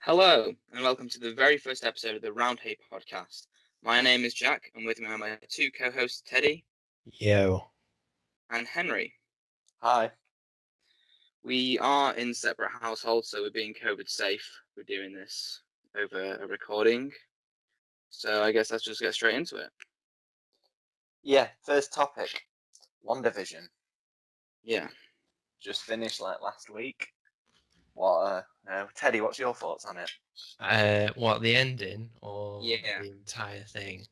Hello, and welcome to the very first episode of the Roundhay Podcast. My name is Jack, and with me are my two co-hosts, Teddy Yo. and Henry. Hi. We are in separate households, so we're being COVID safe. We're doing this over a recording. So I guess let's just get straight into it. Yeah, first topic. WandaVision. Yeah. Just finished last week. Teddy, what's your thoughts on it? What, the ending or Yeah. the entire thing?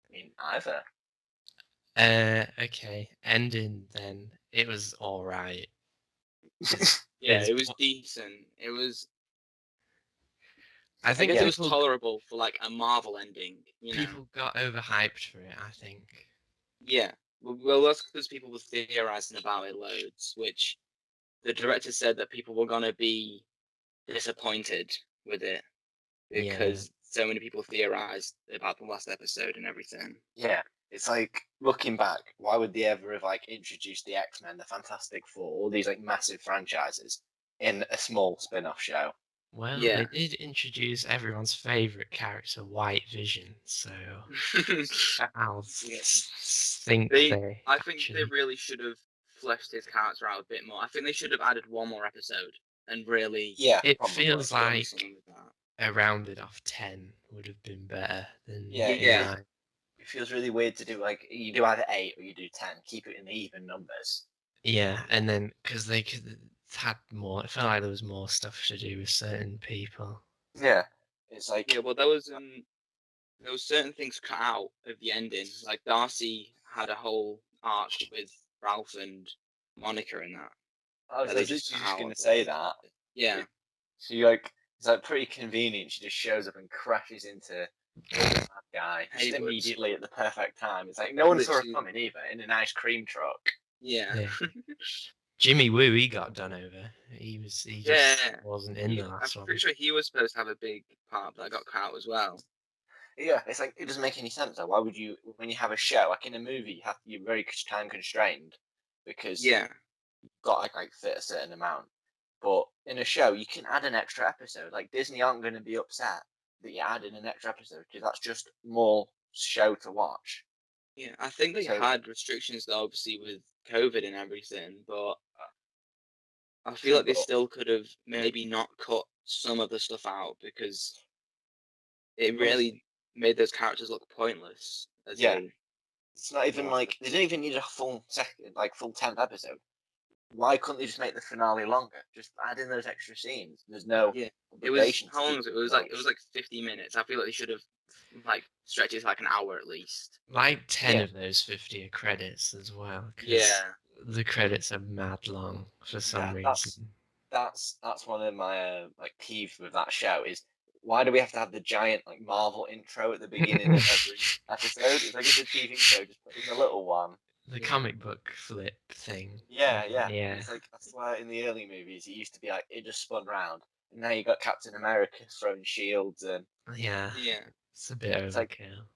I mean, either. Okay, ending then. It was all right. Yeah, it was decent. I think it was tolerable for like a Marvel ending. People got overhyped for it, I think. Yeah. Well, that's because people were theorizing about it loads, which the director said that people were gonna be disappointed with it because so many people theorized about the last episode and everything. Yeah, it's like looking back, why would they ever have introduced the X-Men, the Fantastic Four, all these massive franchises in a small spin-off show? Well, Yeah. they did introduce everyone's favorite character, White Vision, so I'll think I think they really should have fleshed his character out a bit more. I think they should have added one more episode and really. Yeah, it probably. feels like a rounded off 10 would have been better than 9. It feels really weird to do you do either 8 or you do 10. Keep it in the even numbers. Yeah, and then because they could had more, it felt like there was more stuff to do with certain people. Yeah, it's like well, there was certain things cut out of the ending. Like Darcy had a whole arc with Ralph and Monica in that. I was just going to say that. Yeah. She it's pretty convenient. She just shows up and crashes into that guy just immediately at the perfect time. It's like no one saw it coming either in an ice cream truck. Yeah. Jimmy Woo, he got done over. He just wasn't in the last one. I'm pretty sure he was supposed to have a big part that got cut out as well. Yeah, it's like it doesn't make any sense though. Why would you, when you have a show like in a movie, you're very time constrained because you've got fit a certain amount. But in a show, you can add an extra episode. Like Disney aren't going to be upset that you add in an extra episode because that's just more show to watch. Yeah, I think they had restrictions though, obviously with COVID and everything, but I feel like they still could have maybe not cut some of the stuff out because it really made those characters look pointless. It's not even they didn't even need a full second, full 10th episode. Why couldn't they just make the finale longer? Just add in those extra scenes. There's no. Yeah, it was how long was it? It was like 50 minutes. I feel like they should have stretched it to an hour at least. 10 of those 50 are credits as well. Yeah, the credits are mad long for some reason. That's one of my peeves with that show is why do we have to have the giant Marvel intro at the beginning of every episode? It's it's a TV show, just put in a little one. The comic book flip thing. Yeah. It's that's why in the early movies it used to be it just spun round, and now you got Captain America throwing shields and. Yeah. It's a bit overkill.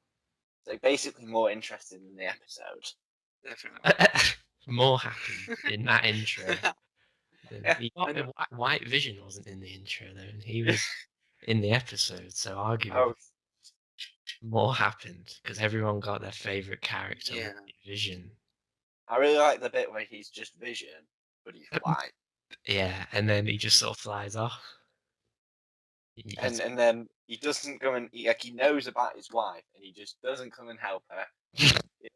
It's basically more interesting than the episode. Definitely. More happened in that intro. White Vision wasn't in the intro though. He was in the episode, so arguably more happened because everyone got their favorite character, White Vision. I really like the bit where he's just Vision, but he's white. Yeah, and then he just sort of flies off. And then he doesn't come and he knows about his wife, and he just doesn't come and help her.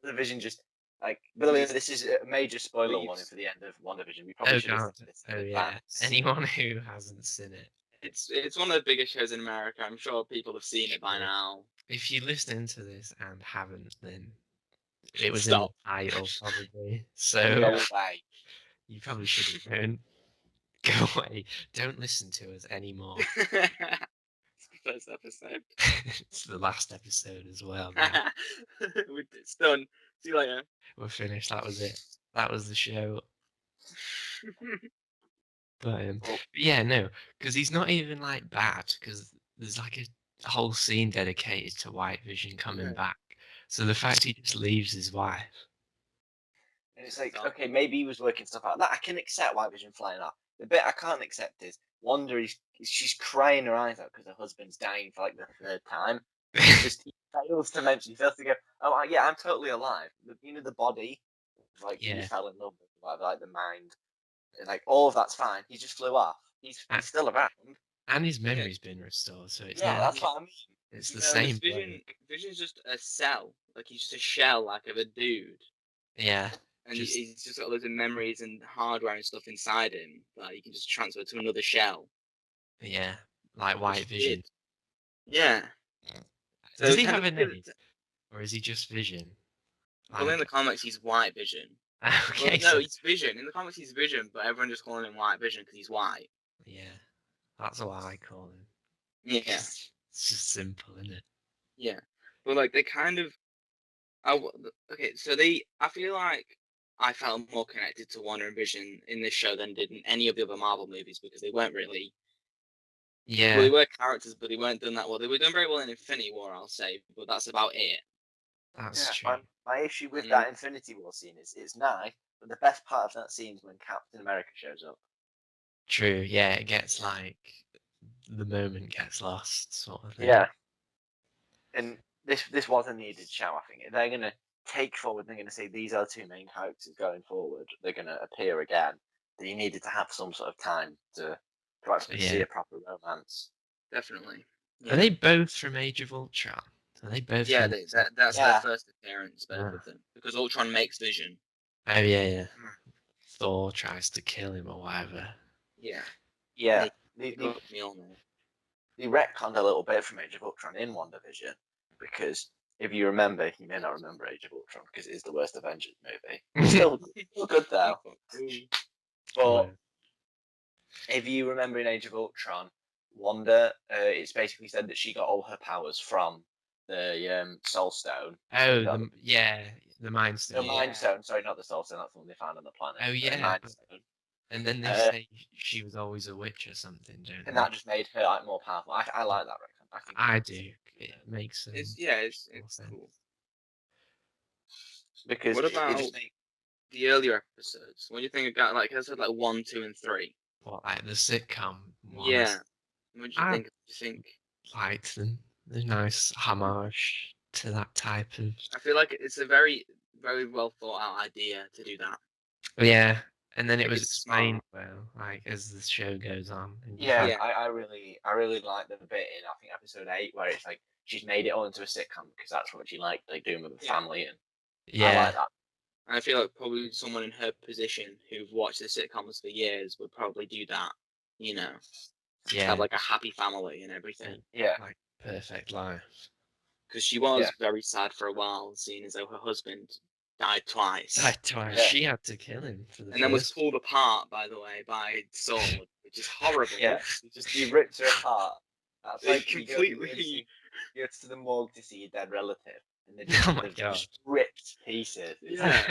The Vision just by the way, this is a major spoiler warning for the end of WandaVision. We probably should have this in advance. Anyone who hasn't seen it. It's one of the biggest shows in America. I'm sure people have seen it by now. If you listen to this and haven't, then it was in the title probably. So go away. You probably should have known. Go away. Don't listen to us anymore. It's the first episode. It's the last episode as well. It's done. See you later. We're finished. That was it. That was the show. But yeah, no, because he's not even bad. Because there's a whole scene dedicated to White Vision coming back. So the fact he just leaves his wife. And it's okay, maybe he was working stuff out. That I can accept White Vision flying off. the bit I can't accept is Wanda she's crying her eyes out because her husband's dying for like the third time. He fails to mention. He fails to go, oh yeah, I'm totally alive. The body, like you fell in love with, like the mind, like all of that's fine. He just flew off. He's still around, and his memory's been restored. So it's that's what I mean. It's the same. Vision's just a cell, like he's just a shell, like of a dude. Yeah. And he's just got loads of memories and hardware and stuff inside him that he can just transfer to another shell. Yeah, like White Vision. Yeah. So does he have a name, or is he just Vision? Well, in the comics, he's White Vision. Okay. Well, no, he's Vision. In the comics, he's Vision, but everyone just calling him White Vision because he's white. Yeah, that's what I call him. Yeah. It's just simple, isn't it? Yeah, but like they kind of. Okay, so I feel like I felt more connected to Wanda and Vision in this show than did in any of the other Marvel movies because they weren't really. Yeah. Well, they were characters, but they weren't done that well. They were done very well in Infinity War, I'll say, but that's about it. That's true. My issue with that Infinity War scene is it's nice, but the best part of that scene is when Captain America shows up. True. Yeah, it gets like the moment gets lost, sort of thing. Yeah. And this was a needed show, I think. If they're going to take forward, they're going to say these are the two main characters going forward. They're going to appear again. Then you needed to have some sort of time to actually see a proper romance. Definitely. Yeah. Are they both from Age of Ultron? Are they both? Yeah, that's their first appearance, both of them, because Ultron makes Vision. Oh yeah. Thor tries to kill him or whatever. Yeah. They retconned a little bit from Age of Ultron in WandaVision because if you remember, you may not remember Age of Ultron because it is the worst Avengers movie. Still good though. But if you remember in Age of Ultron, Wanda, it's basically said that she got all her powers from the Soul Stone. Oh, the Mind Stone. The Mind Stone, sorry, not the Soul Stone. That's the one they found on the planet. Oh yeah. Mind Stone. And then they say she was always a witch or something, don't they? And that just made her like more powerful. I like that reckon. I do. It makes sense. It's cool. Because what about the earlier episodes? What do you think about I said 1, 2, and 3? What, like the sitcom ones? Yeah. What do you think? Liked them. They're nice homage to that type of. I feel like it's a very, very well thought out idea to do that. Yeah, and then it was explained well, as the show goes on. Yeah, I really like the bit in I think episode 8 where it's like she's made it all into a sitcom because that's what she liked, doing with the family, and I like that. I feel like probably someone in her position who've watched the sitcoms for years would probably do that. Have a happy family and everything. Yeah, like perfect life. Because she was very sad for a while, seeing as though her husband died twice. Yeah. She had to kill him for the. And then was pulled apart, by the way, by sword, which is horrible. He rips her apart. That's like completely. You go to the morgue to see your dead relative, and they're just ripped pieces. Yeah,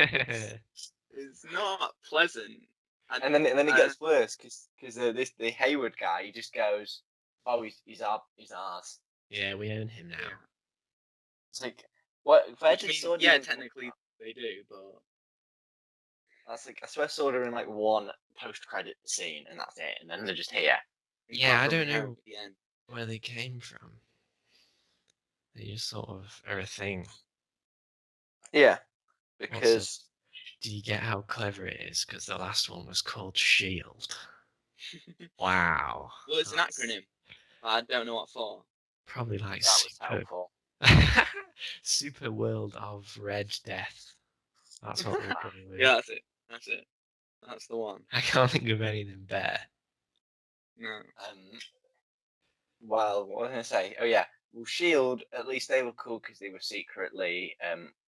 it's not pleasant. And then it gets worse because the Hayward guy, he just goes, "Oh, he's ours." Yeah, we own him now. It's like, what? Where did Sword? Yeah, technically they do, but that's I swear Sword are in one post-credit scene, and that's it, and then they're just here. Yeah, I don't know where they came from. They just sort of are a thing. Yeah, because. Do you get how clever it is? Because the last one was called S.H.I.E.L.D. Wow. Well, it's an acronym. I don't know what for. Probably that was helpful. Super World of Red Death. That's what we're calling it. Yeah, that's it. That's the one. I can't think of anything better. No. Well, what was I going to say? Oh, yeah. Well, S.H.I.E.L.D., at least they were cool because they were secretly,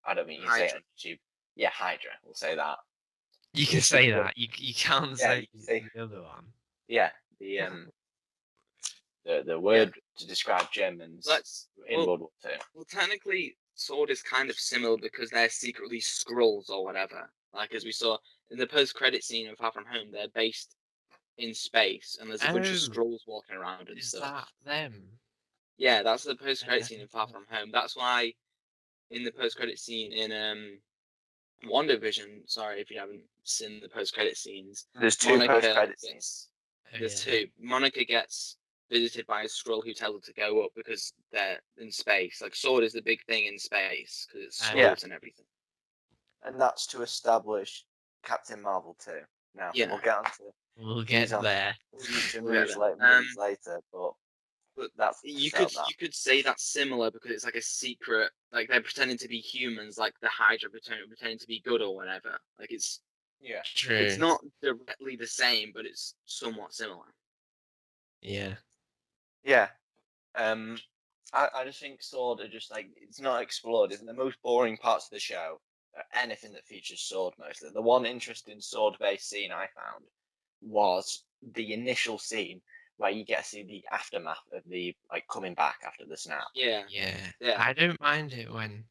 I don't mean you say it on YouTube. Yeah, Hydra. We'll say that. You can say that. You can't say the other one. Yeah, the word to describe Germans in World War II. Well, technically, Sword is kind of similar because they're secretly Skrulls or whatever. As we saw in the post-credit scene of Far From Home, they're based in space, and there's a bunch of Skrulls walking around and stuff. Is that them? Yeah, that's the post-credit scene in Far From Home. That's why in the post-credit scene in WandaVision, sorry if you haven't seen the post-credit scenes. There's two post-credit scenes. There's two. Monica gets visited by a Skrull who tells her to go up because they're in space. Like, Sword is the big thing in space because it's Skrulls and everything. And that's to establish Captain Marvel too. Now we'll get onto. We'll get there. Future moves later, but that's you could say that's similar because it's like a secret. Like, they're pretending to be humans, like the Hydra pretending to be good or whatever. Like, it's true. It's not directly the same, but it's somewhat similar. Yeah. I just think Sword are just like, it's not explored. It's the most boring parts of the show. Anything that features Sword mostly. The one interesting Sword-based scene I found was the initial scene where you get to see the aftermath of the coming back after the snap. Yeah. I don't mind it when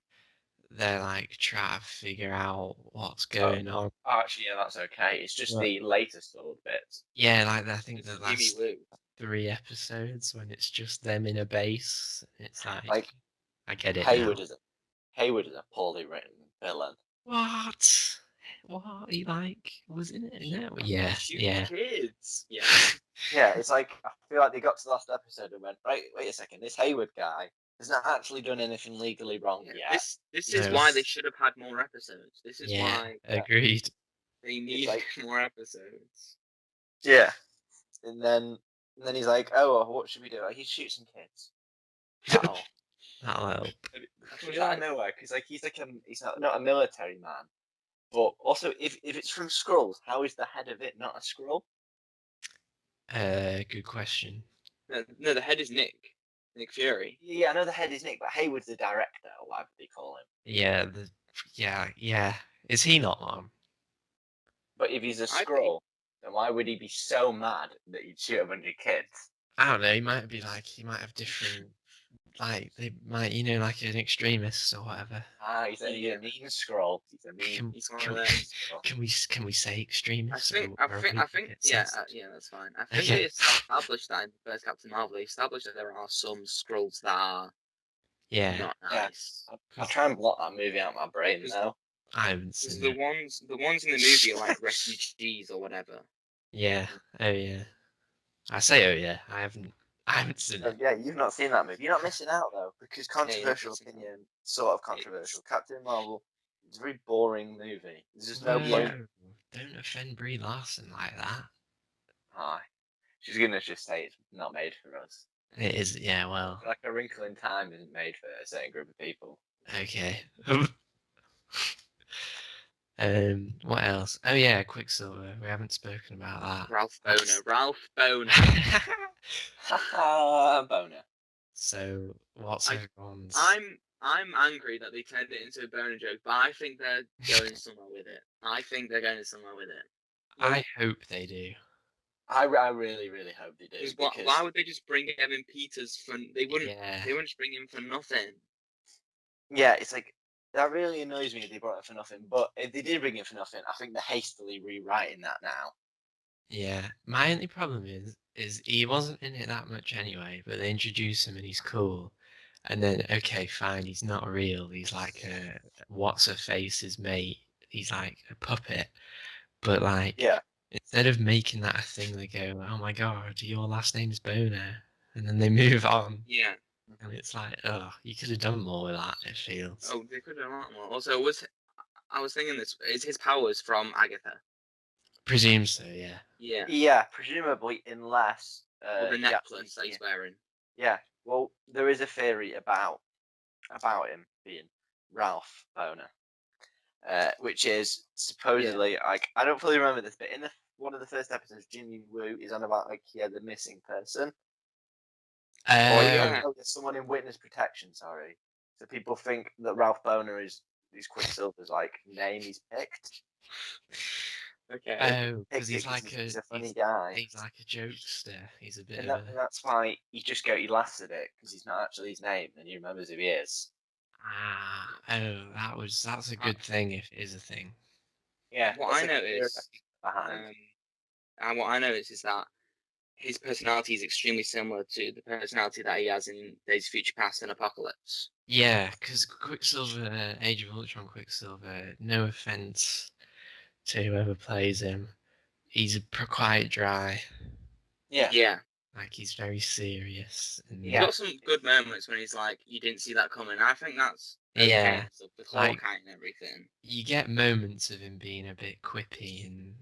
they're like trying to figure out what's going on. Actually, that's okay. It's just the later Sword bits. Yeah, like I think the last 3 episodes when it's just them in a base. It's like I get it. Hayward is a poorly written villain. What? He was in it? No. Yeah. Kids. Yeah. Yeah, it's like I feel like they got to the last episode and went, right, wait a second, this Hayward guy has not actually done anything legally wrong yet. This is why they should have had more episodes. This is why. Agreed. They need more episodes. Yeah. And then he's like, oh, well, what should we do? He shoots some kids. That'll help. Out of nowhere, because he's not a military man. But also, if it's from Skrulls, how is the head of it not a Skrull? Good question. No, the head is Nick Fury. Yeah, I know the head is Nick, but Hayward's the director, or whatever they call him. Yeah. Is he not long? But if he's a Skrull, then why would he be so mad that he'd shoot a bunch of kids? I don't know. He might have different, they might, like an extremist or whatever. He's a mean Skrull. He's a mean. Can we say extremist? I think, yeah, that's fine. I think they established that in the first Captain Marvel. They established that there are some Skrulls that are not nice. I'll try and block that movie out of my brain now. I haven't seen the ones in the movie are like refugees or whatever. Yeah. Oh yeah. I say oh yeah. I haven't seen it. Yeah, you've not seen that movie. You're not missing out though, because controversial opinion, sort of controversial. Captain Marvel is a very boring movie. There's just no point. Don't offend Brie Larson like that. She's gonna just say it's not made for us. It is, yeah. Well, like A Wrinkle in Time isn't made for a certain group of people. Okay. What else? Oh yeah, Quicksilver. We haven't spoken about that. Ralph Boner. Boner. So what's everyone's? I'm angry that they turned it into a boner joke, but I think they're going somewhere with it. I hope they do. I really, really hope they do. Because why would they just bring Evan Peters for? They wouldn't. They wouldn't just bring him for nothing. Yeah, it's like that really annoys me if they brought him for nothing. But if they did bring him for nothing, I think they're hastily rewriting that now. Yeah, my only problem is he wasn't in it that much anyway. But they introduce him and he's cool, and then okay, fine, he's not real. He's like a what's her face's mate. He's like a puppet, but instead of making that a thing, they go, "Oh my god, your last name's Boner," and then they move on. Yeah. And it's like, oh, you could have done more with that, it feels. Oh, they could have done a lot more. Also, I was thinking this, is his powers from Agatha? Presume so, yeah. Yeah. Yeah, presumably, unless... the necklace that he's wearing. Yeah, well, there is a theory about him being Ralph Boner, which is supposedly, I don't fully remember this, but in one of the first episodes, Jimmy Woo is on about, he had a missing person. There's someone in witness protection, sorry. So people think that Ralph Boner is Quicksilver's name he's picked. Okay. Oh, because he's a funny guy. He's like a jokester. He's a bit and that's why he laughs at it, because he's not actually his name and he remembers who he is. That's a good thing if it is a thing. Yeah. What I noticed is that his personality is extremely similar to the personality that he has in Days of Future Past and Apocalypse. Yeah, because Quicksilver, Age of Ultron Quicksilver, no offense to whoever plays him, he's quite dry. Yeah. Like he's very serious. And He's got some good moments when he's like, you didn't see that coming. I think that's okay yeah, and stuff, with like Hawkeye and everything. you get moments of him being a bit quippy and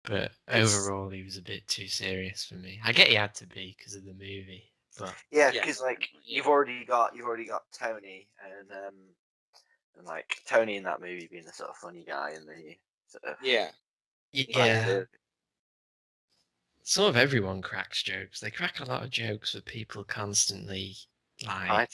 but overall he was a bit too serious for me. I get he had to be because of the movie, but because like you've already got Tony and like Tony in that movie being the sort of funny guy and the sort of sort of everyone cracks jokes. They crack a lot of jokes with people constantly like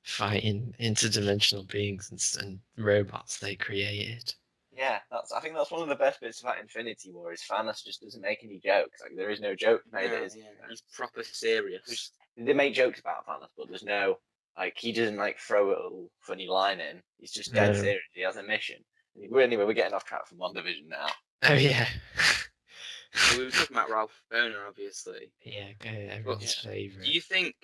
fighting interdimensional beings and robots they created. Yeah, I think that's one of the best bits about Infinity War is Thanos just doesn't make any jokes. Like there is no joke made. He's proper serious. They make jokes about Thanos, but there's no he doesn't like throw a little funny line in. He's just dead serious. He has a mission. Anyway, we're getting off track from WandaVision now. Oh yeah. So we were talking about Ralph Boner, obviously. Yeah, everyone's favourite. Do you think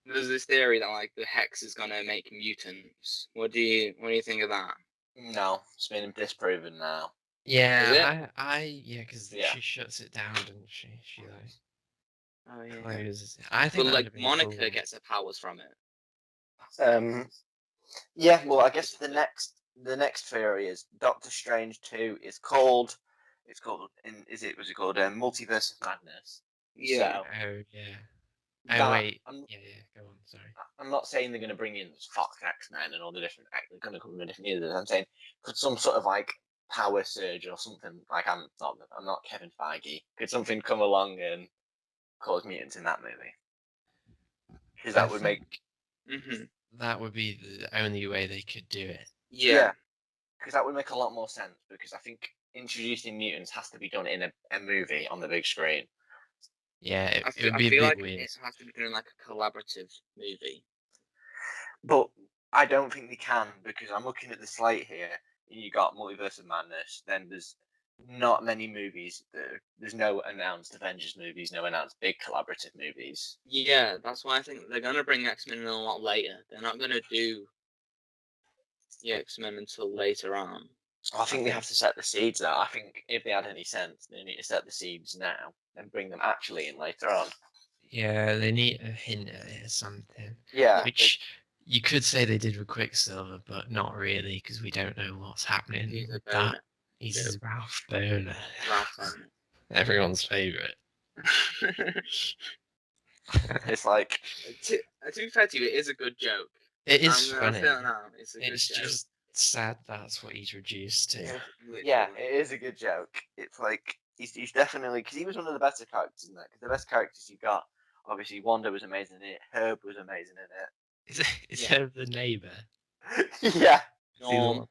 there's this theory that like the Hex is gonna make mutants? What do you think of that? No, it's been disproven now. Yeah, because she shuts it down, doesn't she? She like closes it. I think like Monica gets her powers from it. Yeah, well, I guess the next theory is Doctor Strange 2 is called. Was it called Multiverse of Madness? Yeah. Wait. Go on. Sorry. I'm not saying they're going to bring in Fox X-Men and all the different. They're going to come in different years. I'm saying could some sort of like power surge or something like I'm not Kevin Feige. Could something come along and cause mutants in that movie? Because that would make. That would be the only way they could do it. Yeah. Because that would make a lot more sense. Because I think introducing mutants has to be done in a movie on the big screen. Yeah, it would be a bit weird. It has to be doing like a collaborative movie. But I don't think they can because I'm looking at the slate here. You got Multiverse of Madness. Then there's not many movies. There's no announced Avengers movies. No announced big collaborative movies. Yeah, that's why I think they're gonna bring X-Men in a lot later. They're not gonna do X-Men until later on. I think they have to set the seeds out. I think if they had any sense, they need to set the seeds now and bring them actually in later on. Yeah, they need a hint at it or something. Yeah. Which you could say they did with Quicksilver, but not really because we don't know what's happening. He's Ralph Boner. Everyone's favourite. It's like... To be fair to you, it is a good joke. It is funny. It's just sad that's what he's reduced to. Yeah, it is a good joke. It's like he's definitely because he was one of the better characters in that. Because the best characters you got, obviously, Wanda was amazing in it. Herb was amazing in it. Is Herb the neighbour? Yeah. No.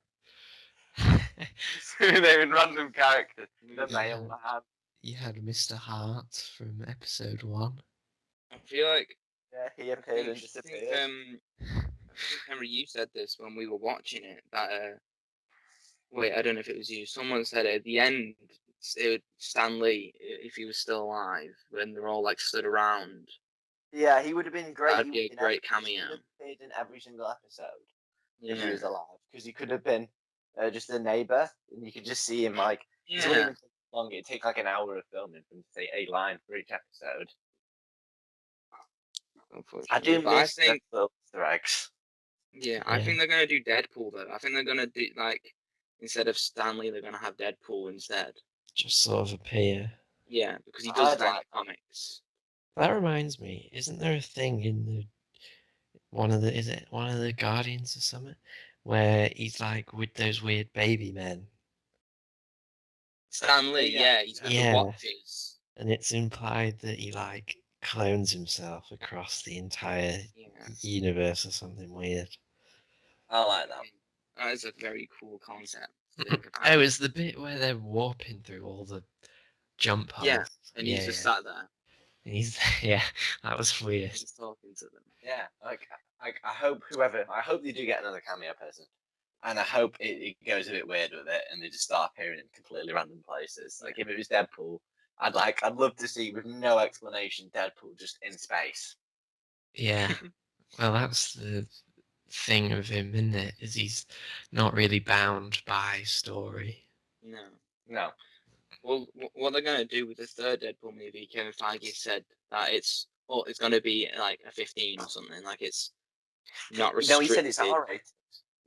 They're in random characters. The male man. You had Mr. Hart from episode 1. I feel like he appeared and disappeared. I think Henry, you said this when we were watching it. That wait, I don't know if it was you. Someone said at the end, Stan Lee, if he was still alive, when they're all like stood around. Yeah, he would have been great. That'd be a great cameo. He would have appeared in every single episode if he was alive, because he could have been just a neighbor, and you could just see him like. It wouldn't even take long. It'd take like an hour of filming for him to say a line for each episode. I do miss the Easter eggs. Yeah, I think they're gonna do Deadpool though. I think they're gonna do like instead of Stanley, they're gonna have Deadpool instead. Just sort of appear. Yeah, because he does that in comics. That reminds me, isn't there a thing in one of the Guardians or something where he's like with those weird baby men? Stanley, he's got the watches. And it's implied that he like clones himself across the entire universe or something weird. I like that. That is a very cool concept. Oh, it's the bit where they're warping through all the jump holes. Yeah, and he's just sat there. And that was weird. He's talking to them. Yeah, I hope they do get another cameo person. And I hope it goes a bit weird with it and they just start appearing in completely random places. Like if it was Deadpool, I'd love to see with no explanation Deadpool just in space. Yeah. Well, that's the thing of him, isn't it? Is he's not really bound by story. No. Well, what they're gonna do with the third Deadpool movie? Kevin Feige said that it's going to be like a 15 or something. Like it's not No, he said restricted. it's R-rated.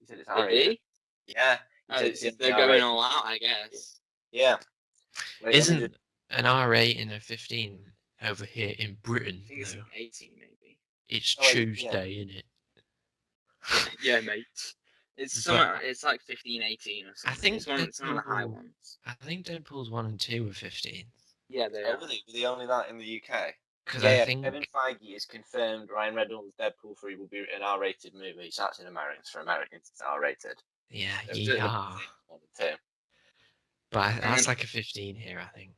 He said it's Did R-rated. he? Yeah. He said it's the They're only going R-rated. all out, I guess. Yeah. Isn't an R8 and a 15 over here in Britain, I think it's though? 18, maybe. It's Oh, wait, Tuesday, isn't it? Yeah, mate. It's It's like 15, 18 or something. I think it's one of the high ones. I think Deadpool's 1 and 2 were 15. Yeah, they Oh, are. really? Were they only that in the UK? Because Yeah, I yeah. think Kevin Feige has confirmed Ryan Reynolds' Deadpool 3 will be an R-rated movie. So that's in Americans. For Americans, it's R-rated. yeah, That's yeehaw. One and two. But that's like a 15 here, I think.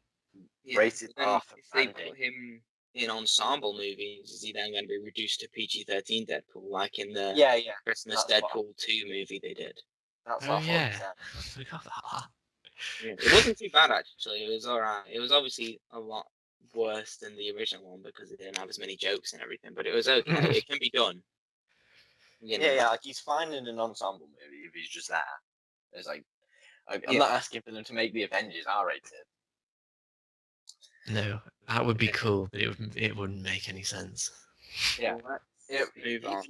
Yeah, Rated but then R for if they Mandy. put him in ensemble movies, is he then going to be reduced to PG-13 Deadpool, like in the Yeah, yeah. Christmas That's what- Deadpool 2 movie they did? That's Oh what I thought yeah, he said. I forgot that. Yeah, it wasn't too bad actually. It was alright. It was obviously a lot worse than the original one because it didn't have as many jokes and everything, but it was okay. It can be done. You know. Yeah, like he's fine in an ensemble movie if he's just there. It's like I'm Yeah. not asking for them to make the Avengers R-rated. No, that would be cool, but it wouldn't make any sense. Yeah. Well, let's move on.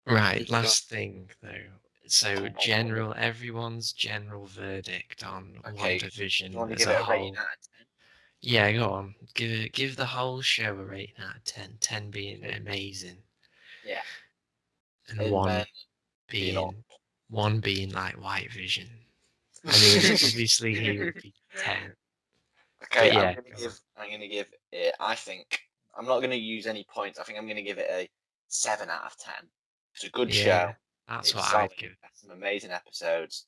Right, We've last thing though. So everyone's general verdict on Okay, WandaVision you want to as give a it a whole. rating out of 10? Yeah, go on. Give the whole show a rating out of 10. 10 being amazing. Yeah. And And one then being like White Vision. I mean, obviously he would be 10. Okay, But yeah, I'm gonna give it. I think I'm not gonna use any points. I think I'm gonna give it a 7 out of 10. It's a good show. That's It's what solid. I'd give. Some amazing episodes.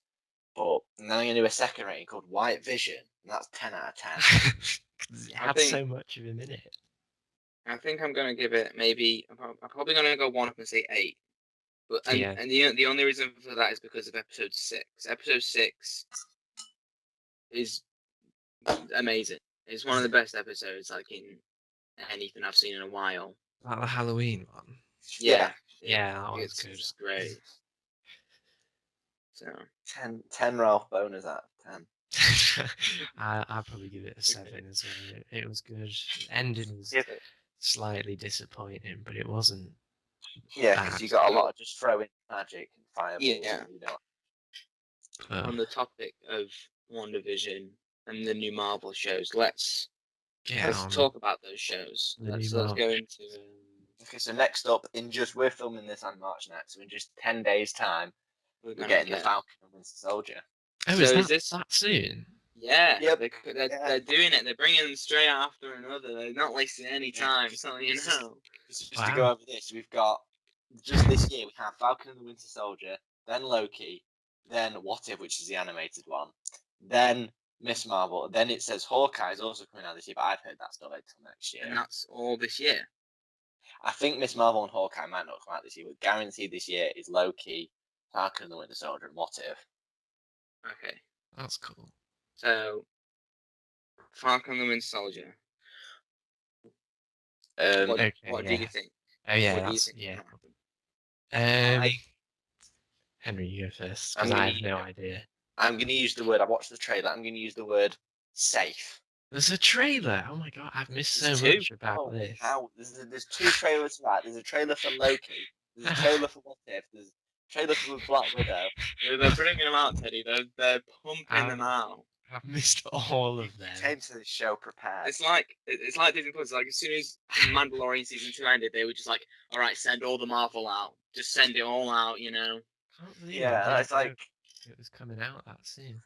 But and then I'm gonna do a second rating called White Vision, and that's 10 out of 10. It had so much of him in it. I think I'm gonna give it maybe. I'm probably gonna go one up and say 8. But Yeah. and the only reason for that is because of episode 6. Episode 6 is amazing. It's one of the best episodes like in anything I've seen in a while. Like the Halloween one. Yeah. Yeah, that one's It's good. just great. So 10 Ralph boners out of 10. I'd probably give it a 7 as well. It was good. The ending was slightly disappointing, but it wasn't. Yeah, because you got a lot of just throwing magic and fireballs. Yeah. You know. On the topic of WandaVision and the new Marvel shows, let's talk about those shows. Let's go into. Okay, so next up, we're filming this on March next, so in just 10 days' time, we're getting the Falcon and Winter Soldier. Oh, so is this that soon? Yeah, yep. They're doing it. They're bringing them straight after another. They're not wasting any time. So you know. Just to go over this, we've got just this year we have Falcon and the Winter Soldier, then Loki, then What If, which is the animated one, then Miss Marvel. Then it says Hawkeye is also coming out this year, but I've heard that's not until next year. And that's all this year. I think Miss Marvel and Hawkeye might not come out this year, but guaranteed this year is Loki, Falcon and the Winter Soldier, and What If. Okay. That's cool. So, Falcon and the Winter Soldier. What do you think? Oh yeah, what do you think? Henry, you go first, because I have no idea. I'm going to use the word, I watched the trailer, I'm going to use the word safe. There's a trailer. Oh my god, I've missed so much about this. There's 2 trailers for that. There's a trailer for Loki. There's a trailer for What If. There's a trailer for Black Widow. They're bringing them out, Teddy. They're pumping them out. I've missed all of them. Came to this show prepared. It's like Disney Plus. Like as soon as Mandalorian season 2 ended, they were just like, "All right, send all the Marvel out. Just send it all out." You know. Can't believe it's like it was coming out that soon.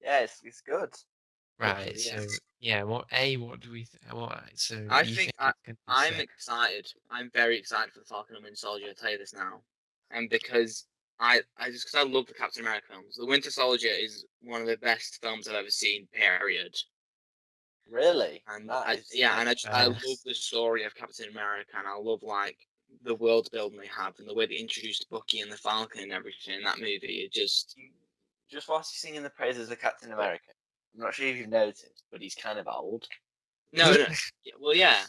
Yeah, it's good. Right. So yeah, what do we? So I think I'm excited. I'm very excited for the Falcon and Winter Soldier. I'll tell you this now, and because I love the Captain America films. The Winter Soldier is one of the best films I've ever seen. Period. Really? And I love the story of Captain America, and I love like the world building they have and the way they introduced Bucky and the Falcon and everything in that movie. It just whilst you're singing the praises of Captain America, I'm not sure if you've noticed, but he's kind of old. No. Well, yeah.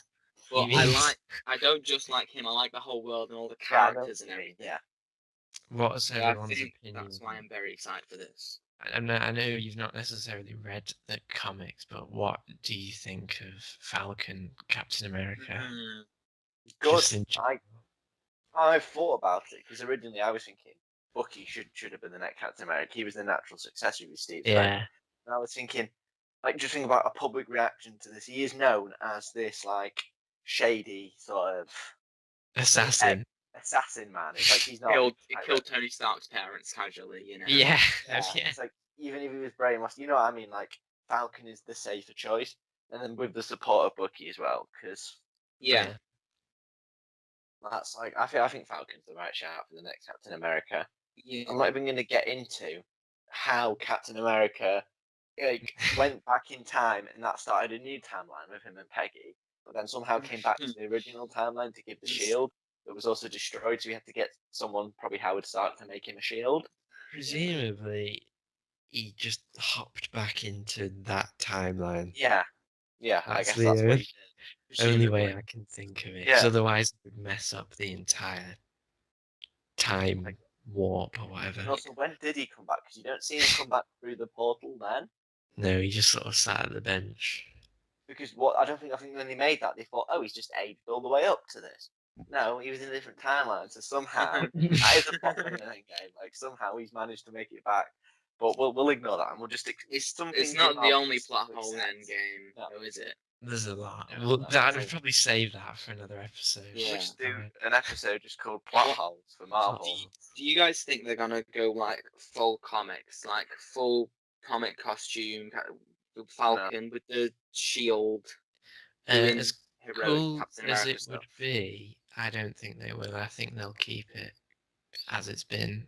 But I don't just like him. I like the whole world and all the characters and everything. Yeah. What's everyone's opinion? That's why I'm very excited for this. I know you've not necessarily read the comics, but what do you think of Falcon, Captain America? Mm-hmm. Good. I thought about it because originally I was thinking Bucky should have been the next Captain America. He was the natural successor of Steve. Yeah. And I was thinking, like, just think about a public reaction to this. He is known as this like shady sort of Assassin. Assassin man. It's like he's not. He killed Tony Stark's parents casually, you know. Yeah. It's like even if he was brainwashed, you know what I mean? Like Falcon is the safer choice, and then with the support of Bucky as well, because yeah. that's like I think Falcon's the right shout for the next Captain America. Yeah. I'm not even going to get into how Captain America went back in time and that started a new timeline with him and Peggy, but then somehow came back to the original timeline to give the shield that was also destroyed. So we had to get someone, probably Howard Stark, to make him a shield. Presumably, he just hopped back into that timeline. Yeah, I guess that's what he did. Only way I can think of it. Because otherwise, it would mess up the entire time warp or whatever. And also, when did he come back? Because you don't see him come back through the portal then. No, he just sort of sat at the bench. Because I think when they made that, they thought, oh, he's just aged all the way up to this. No, he was in a different timeline. So somehow, that is a plot in the game. Like somehow he's managed to make it back. But we'll ignore that and we'll just. It's not the only plot hole in Endgame, though, is it? There's a lot. I'd probably save that for another episode. Yeah. We should do an episode just called Plot Holes for Marvel. Do you guys think they're gonna go like full comics, like full comic costume, Falcon with the shield? As cool as it would be, I don't think they will. I think they'll keep it as it's been.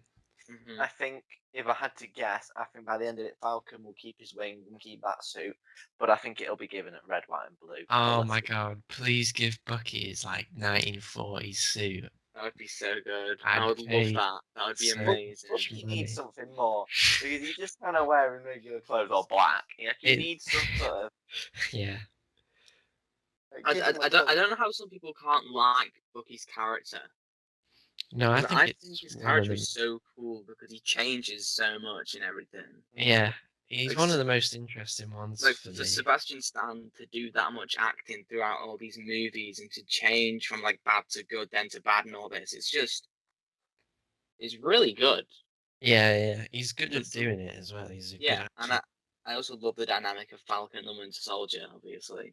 I think if I had to guess, I think by the end of it, Falcon will keep his wing and keep that suit, but I think it'll be given at red, white, and blue. Oh my god! Please give Bucky his like 1940s suit. That would be so good. I would love that. That would be amazing. He needs something more because he's just kind of wearing regular clothes or black. He needs some sort of. Yeah. I don't know how some people can't like Bucky's character. No, I think his character is so cool because he changes so much and everything. Yeah, he's one of the most interesting ones. Like for Sebastian Stan to do that much acting throughout all these movies and to change from like bad to good, then to bad and all this, it's really good. Yeah, he's good at doing it as well. He's good and I also love the dynamic of Falcon and Winter Soldier, obviously.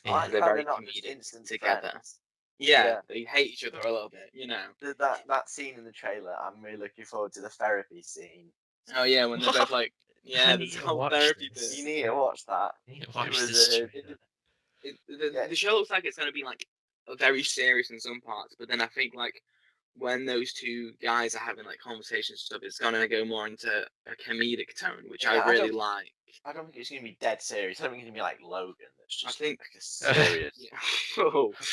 Yeah. They're very comedic together. Friends. Yeah, they hate each other a little bit, you know. That scene in the trailer, I'm really looking forward to the therapy scene. Oh yeah, when they're both like, there's a whole therapy bit. You need to watch that. The show looks like it's going to be like very serious in some parts, but then I think like when those two guys are having like conversations and stuff, it's going to go more into a comedic tone, which I really like. I don't think it's going to be dead serious. I don't think it's going to be like Logan. That's just like a serious.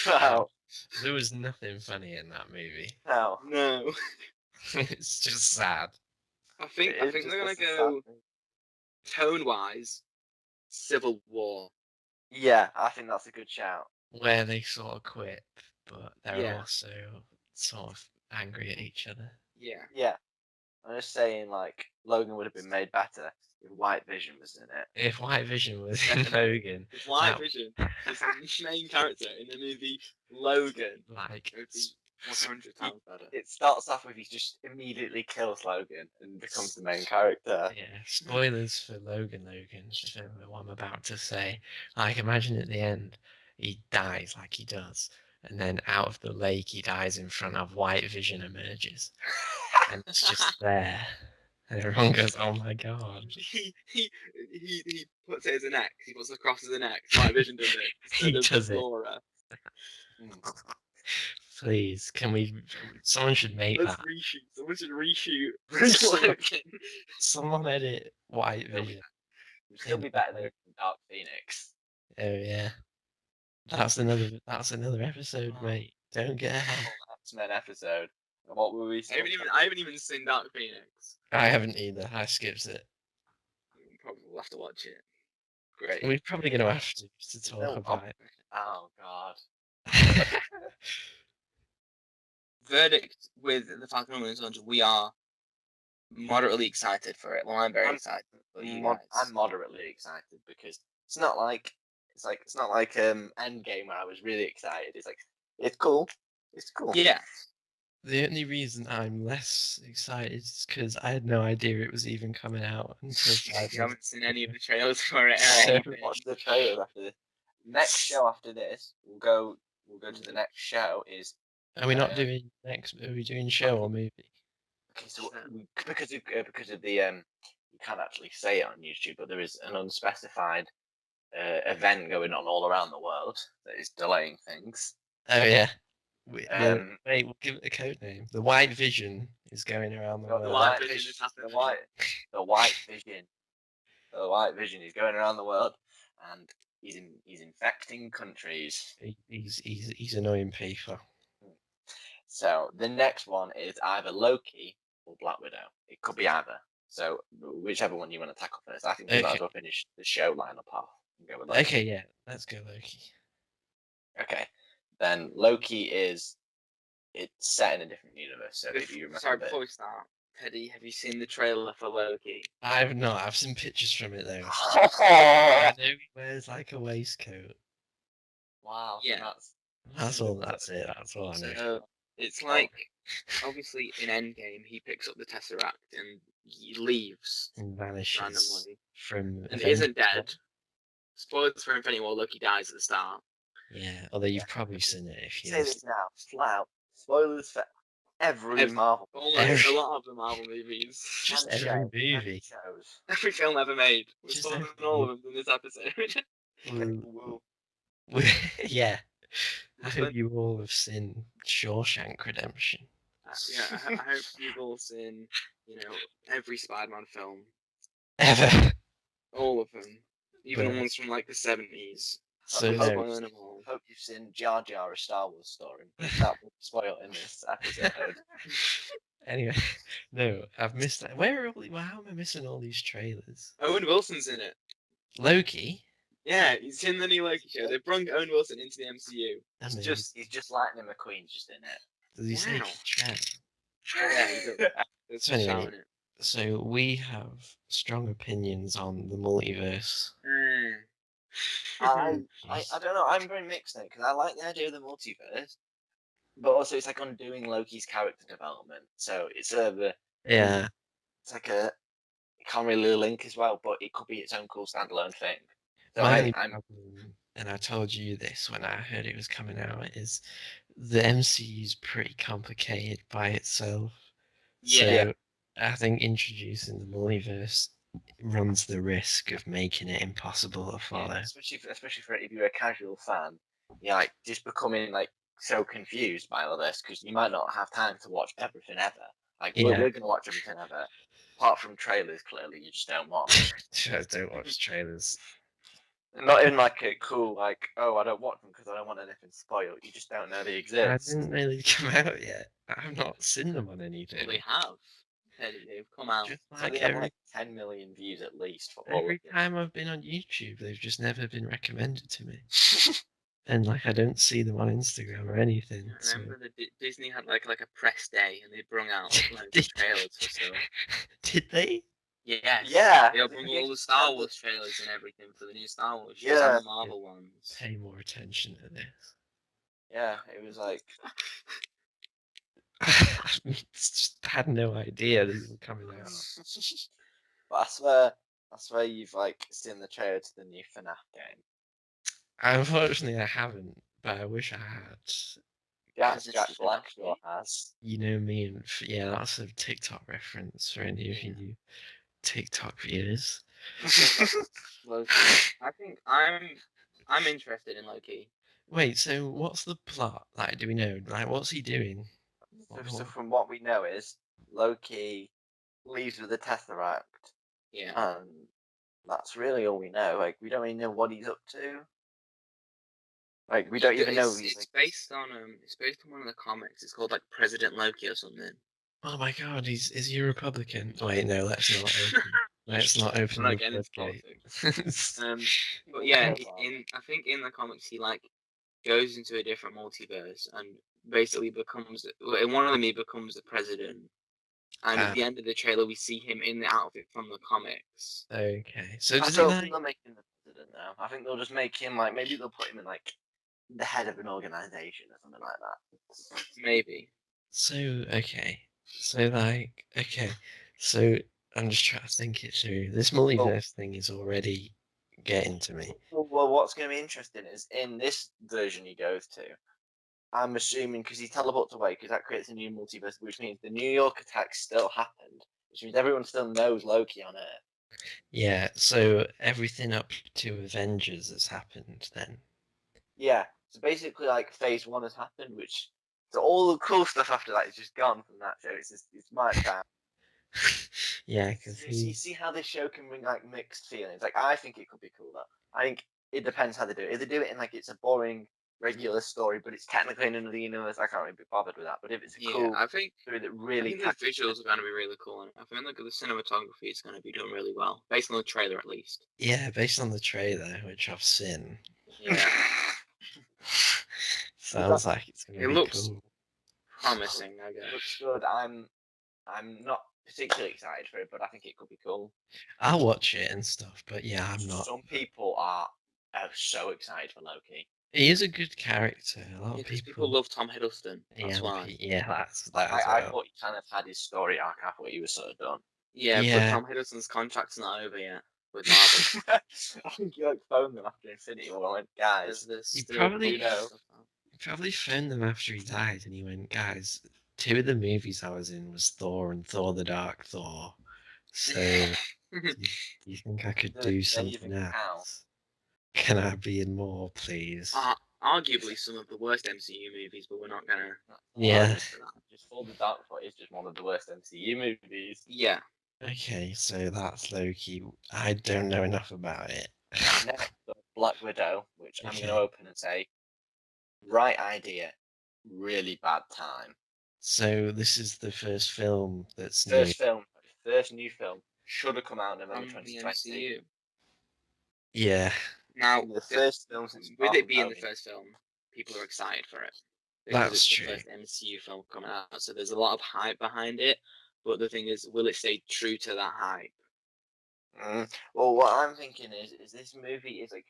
Wow. There was nothing funny in that movie. No. It's just sad. I think they're going to go tone-wise, Civil War. Yeah, I think that's a good shout. Where they sort of quip, but they're also sort of angry at each other. Yeah. I'm just saying, like, Logan would have been made better if White Vision was in it. If White Vision was in Logan. If White Vision is the main character in the movie Logan. Like, it would be 100 times better. It starts off with he just immediately kills Logan and becomes the main character. Yeah, spoilers for Logan, if you don't know what I'm about to say. Like, imagine at the end, he dies like he does. And then out of the lake, he dies in front of White Vision emerges. And it's just there. And everyone goes, oh my god. He puts it as an X. He puts the cross as an X. White Vision does it. He does it. Please, someone should make that. Someone should reshoot. Someone edit White Vision. It'll still be better than Dark Phoenix. Oh yeah. That's another episode, mate. Don't get ahead. X-Men episode. What were we saying? I haven't even seen Dark Phoenix. I haven't either. I skipped it. Probably will have to watch it. Great. We're probably going to have to talk about it. Oh god. Verdict with the Falcon and Winter Soldier: we are moderately excited for it. Well, I'm very excited for you guys. I'm moderately excited because it's not like Endgame where I was really excited. It's like it's cool. It's cool. Yeah. The only reason I'm less excited is because I had no idea it was even coming out until You haven't seen any of the trailers for it. I or haven't anything. watched the trailer after this. Next show after this, we'll go to the next show. Are we not doing next? Are we doing show or movie? Okay, so because of the you can't actually say it on YouTube, but there is an unspecified event going on all around the world that is delaying things. Oh yeah. Wait, we'll give it a code name. The White Vision is going around the world. The White Vision is happening. The White Vision is going around the world, and he's infecting countries. He's annoying people. So the next one is either Loki or Black Widow. It could be either. So whichever one you want to tackle first. I think we might as well finish the show lineup off and go with Loki. Okay, yeah, let's go Loki. Okay, then Loki it's set in a different universe. So if you remember. Sorry, before we start, Teddy, have you seen the trailer for Loki? I've not. I've seen pictures from it though. I know he wears like a waistcoat. Wow. Yeah. That's all. That's it. That's all I know. So it's like, obviously in Endgame he picks up the Tesseract and he leaves and vanishes randomly from. And he isn't dead. Spoilers for Infinity War: Loki dies at the start. Yeah, although you've probably seen it if you say this now, flat out. Spoilers for every Marvel. Almost a lot of the Marvel movies. Just every movie. Every film ever made. We're spoiling all of them in this episode. Yeah. I hope you all have seen Shawshank Redemption. Yeah, I hope you've all seen, every Spider-Man film. Ever. All of them. Even the ones from like the 70s. So hope you've seen Jar Jar, a Star Wars story. That will spoil in this episode. Anyway, no, I've missed that. How am I missing all these trailers? Owen Wilson's in it. Loki? Yeah, he's in the new Loki show. They brought Owen Wilson into the MCU. He's just Lightning McQueen's just in it. Does he say chat? Yeah, he does. So anyway, so we have strong opinions on the multiverse. I don't know. I'm very mixed now because I like the idea of the multiverse, but also it's like undoing Loki's character development. So it's it's like it can't really link as well, but it could be its own cool standalone thing. So problem, and I told you this when I heard it was coming out, is the MCU is pretty complicated by itself. Yeah. So I think introducing the multiverse runs the risk of making it impossible to follow. Yeah, especially for if you're a casual fan, you're like just becoming like so confused by all this because you might not have time to watch everything ever. Like we're gonna watch everything ever, apart from trailers. Clearly, you just don't watch. I don't watch trailers. Not even like a cool I don't watch them because I don't want anything spoiled. You just don't know they exist. I didn't really come out yet. I've not seen them on anything. Well, they have. They've come out. Just so they have like 10 million views at least for all every time I've been on YouTube, they've just never been recommended to me. And like I don't see them on Instagram or anything. I remember Disney had like a press day and they brung out loads of trailers for stuff. Did they? Yes. Yeah. They brought all the Star Wars trailers and everything for the new Star Wars shows and the Marvel ones. Pay more attention to this. Yeah, it was like I had no idea these were coming out. But I swear you've like seen the trailer to the new FNAF game. Unfortunately, I haven't, but I wish I had. Yeah, Jack Blackshore has. You know me, and that's a TikTok reference for any of you TikTok viewers. Loki. I think I'm interested in Loki. Wait, so what's the plot? Like, do we know? Like, what's he doing? So from what we know is Loki leaves with the Tesseract. Yeah. And that's really all we know. Like, we don't even know what he's up to. Like, we don't even know. It's based on one of the comics. It's called like President Loki or something. Oh my God, is he a Republican? Wait, no, let's not open. Let's not open the politics. But yeah, I think in the comics he like goes into a different multiverse and basically in one of them he becomes the president, And at the end of the trailer, we see him in the outfit from the comics. Okay, so I does don't he think they'll make him the president now. I think they'll just make him like, maybe they'll put him in like the head of an organization or something like that. Maybe. So okay, so like okay, so I'm just trying to think it through. This multiverse thing is already getting to me. Well, what's going to be interesting is in this version he goes to, I'm assuming because he teleports away, because that creates a new multiverse, which means the New York attack still happened, which means everyone still knows Loki on Earth. Yeah, so everything up to Avengers has happened then. Yeah, so basically, like Phase 1 has happened, so all the cool stuff after that is just gone from that show. It's marked down. Yeah, because you see how this show can bring like mixed feelings. Like I think it could be cool though. I think it depends how they do it. If they do it in like it's a boring regular story, but it's technically in another universe, I can't really be bothered with that. But if it's a cool I think story that really the visuals are going to be really cool, and I think like the cinematography is going to be done really well, based on the trailer at least. Yeah, based on the trailer, which I've seen. Yeah. Sounds like it's going to be cool. Promising, I guess. It looks good. I'm not particularly excited for it, but I think it could be cool. I'll watch it and stuff, but yeah, I'm not. Some people are so excited for Loki. He is a good character. A lot of people love Tom Hiddleston. That's why. Yeah, that's I thought he kind of had his story arc. I thought he was sort of done. Yeah, but Tom Hiddleston's contract's not over yet with Marvel. I think he like phoned them after Infinity War and went, guys, he probably phoned them after he died and he went, guys, 2 of the movies I was in was Thor and Thor the Dark Thor. So you think I could do something else? Can I be in more, please? Arguably some of the worst MCU movies, but we're not gonna. Yeah. Just Thor the Dark Thor is just one of the worst MCU movies. Yeah. Okay, so that's Loki. I don't know enough about it. Next up, Black Widow, which I'm going to open and say, right idea, really bad time. So this is the first film that's first new film, should have come out in November 2020. Yeah. Now, the first film with it being the first film, people are excited for it. That's it's true. The first MCU film coming out, so there's a lot of hype behind it. But the thing is, will it stay true to that hype? Well, what I'm thinking is this movie is like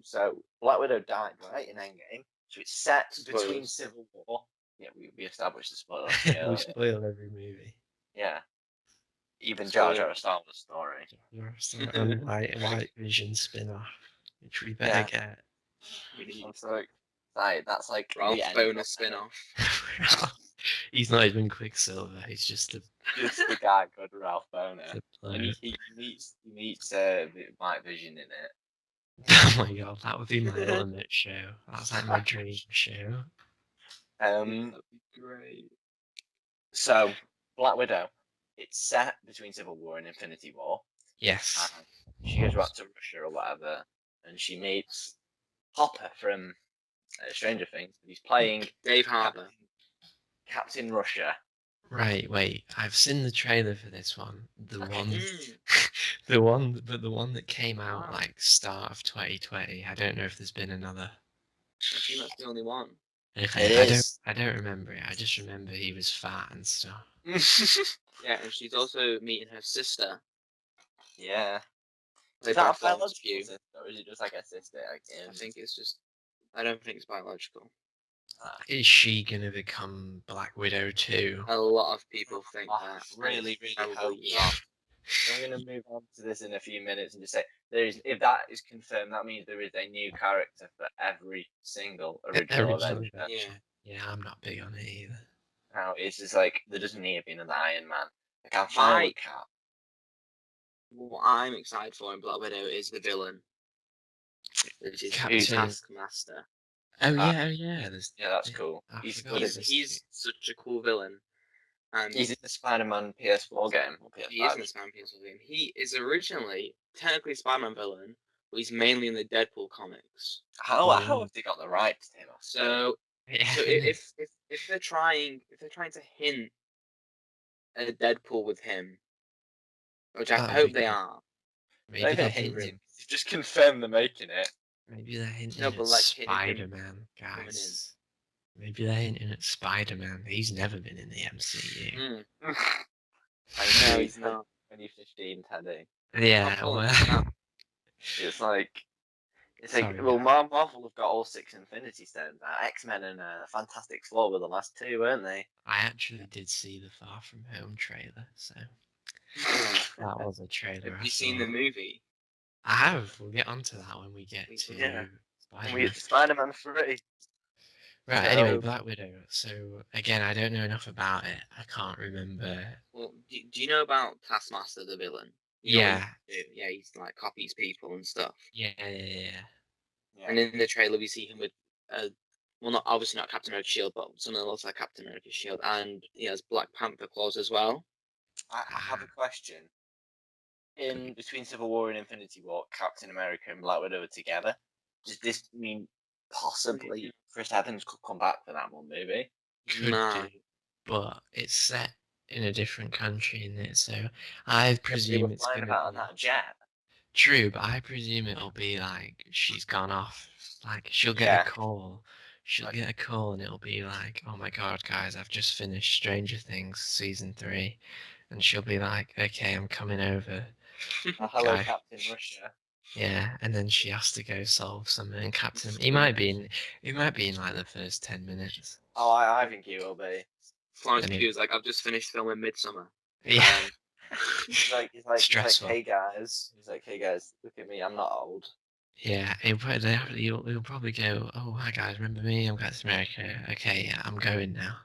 so Black Widow died right in Endgame, so it's set between Civil War. Yeah, we established the spoiler. We spoil every movie. Yeah, even Jar Jar Star Wars story. And White Vision spin-off, which we better get. I'm so excited. That's like Ralph bonus spin-off. He's not even Quicksilver. He's just the guy called Ralph Boner. And he meets White Vision in it. Oh my god, that would be my ultimate show. That's like my dream show. That'd be great. So, Black Widow, it's set between Civil War and Infinity War. Yes. She goes back to Russia or whatever, and she meets Hopper from Stranger Things. He's playing Dave Harbour. Captain Russia. Right, wait. I've seen the trailer for this one. The one that came out like start of 2020. I don't know if there's been another. I think that's the only one. Okay, I don't remember it. I just remember he was fat and stuff. Yeah, and she's also meeting her sister. Yeah. Is that a biological sister, or is it just like a sister? I think it's just. I don't think it's biological. Is she gonna become Black Widow too? A lot of people think that. Really hope not. I'm going to move on to this in a few minutes and just say if that is confirmed, that means there is a new character for every single original Avenger. Yeah, I'm not big on it either. Now it's just like there doesn't need to be another Iron Man. I can't find Cap. What I'm excited for in Black Widow is the villain, which is Taskmaster. Oh yeah. Yeah, that's cool. He's such a cool villain. And he's in the Spider-Man PS4 game. He is in the Spider-Man PS4 game. He is originally technically a Spider-Man villain, but he's mainly in the Deadpool comics. How have they got the rights to him? So if they're trying to hint at Deadpool with him, which I hope they are. Maybe they're hinting. Just confirm they're making it. Maybe they're hinting at Spider-Man, guys. Maybe they're hinting at Spider-Man. He's never been in the MCU. No, he's not. 2015 Teddy. Yeah, well, It's like sorry. well, Marvel have got all 6 Infinity Stones. X-Men and Fantastic Four were the last 2, weren't they? I actually did see the Far From Home trailer, so that was a trailer. Have you seen the movie? I have. We'll get onto that when we get to Spider-Man. Spider-Man 3. Right, So- anyway, Black Widow. So, again, I don't know enough about it. I can't remember. Well, do you know about Taskmaster, the villain? Yeah. Yeah, he's like copies people and stuff. Yeah. And in the trailer, we see him with, well, not obviously not Captain America's shield, but something that looks like Captain America's shield, and he has Black Panther claws as well. I have a question. In between Civil War and Infinity War, Captain America and Black Widow are together. Does this mean possibly Chris Evans could come back for that one movie? Could do, but it's set in a different country in it, so I presume it's going to be on that jet. True, but I presume it'll be like she's gone off. Like she'll get a call. She'll get a call and it'll be like, "Oh my god, guys, I've just finished Stranger Things season 3," and she'll be like, "Okay, I'm coming over." Hello, Captain Russia. Yeah, and then she has to go solve something. And Captain, he might be in like the first 10 minutes. Oh, I think he will be. Florence Pugh's like, I've just finished filming Midsommar. Yeah. He's like, Stressful. hey guys. He's like, hey guys, look at me. I'm not old. Yeah, he'll probably go, "Oh, hi guys, remember me? I'm Captain America. Okay, yeah, I'm going now."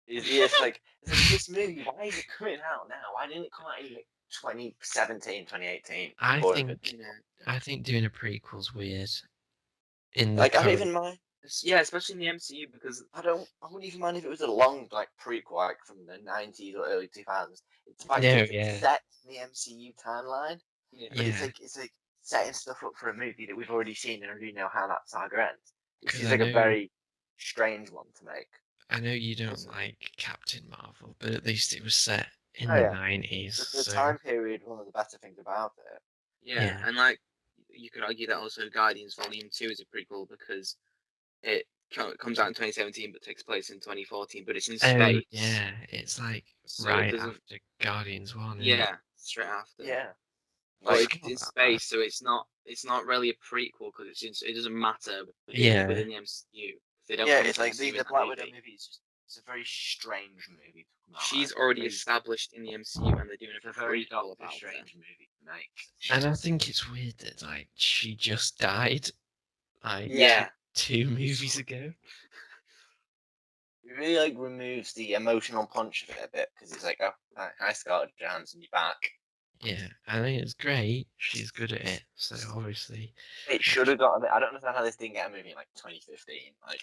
It's like this movie. Why is it coming out now? Why didn't it come out in like 2017, 2018? I think doing a prequel's weird. I don't even mind. Yeah, especially in the MCU, because I wouldn't even mind if it was a long prequel, like from the 90s or early 2000s. It's set in the MCU timeline. It's like setting stuff up for a movie that we've already seen and already know how that saga ends. It's like a very strange one to make. I know you don't like Captain Marvel, but at least it was set in the 90s. The time period, one of the better things about it. Yeah, and like you could argue that also Guardians Volume 2 is a prequel because it comes out in 2017 but takes place in 2014, but it's in space. Yeah, it's like after Guardians 1. Yeah, straight after. Yeah. But it's in space, so it's not really a prequel because it doesn't matter within the MCU. It's like the Black Widow movie is just it's a very strange movie. She's already established in the MCU, and they're doing a very strange movie to make. And I think it's weird that she just died, 2 movies ago. It really removes the emotional punch of it a bit because it's like, oh, hi Scarlett Johansson, you're back. Yeah, I think it's great. She's good at it, so obviously it should have got. I don't understand how this didn't get a movie in 2015.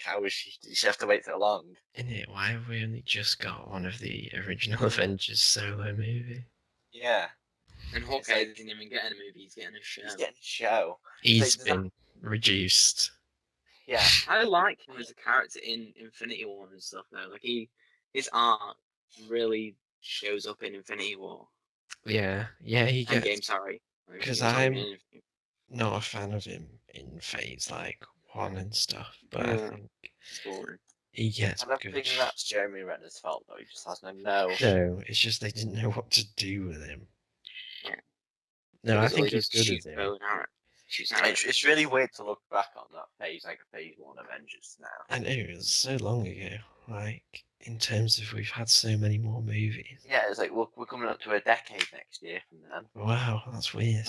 How was she? Did she have to wait so long? In it, why have we only just got one of the original Avengers solo movie? Yeah, and Hawkeye didn't even get a movie. He's getting a show. He's been reduced. Yeah, I like him as a character in Infinity War and stuff though. Like his art really shows up in Infinity War. Yeah, he gets. Endgame, sorry. Because I'm not a fan of him in Phase 1 and stuff, but I think he gets good. I don't think that's Jeremy Renner's fault though. He just has no. No, it's just they didn't know what to do with him. Yeah. No, I think he's good at him. It's really weird to look back on that phase, like Phase 1 Avengers now. I know, it was so long ago. In terms of we've had so many more movies. Yeah, it's like we're coming up to a decade next year from then. Wow, that's weird.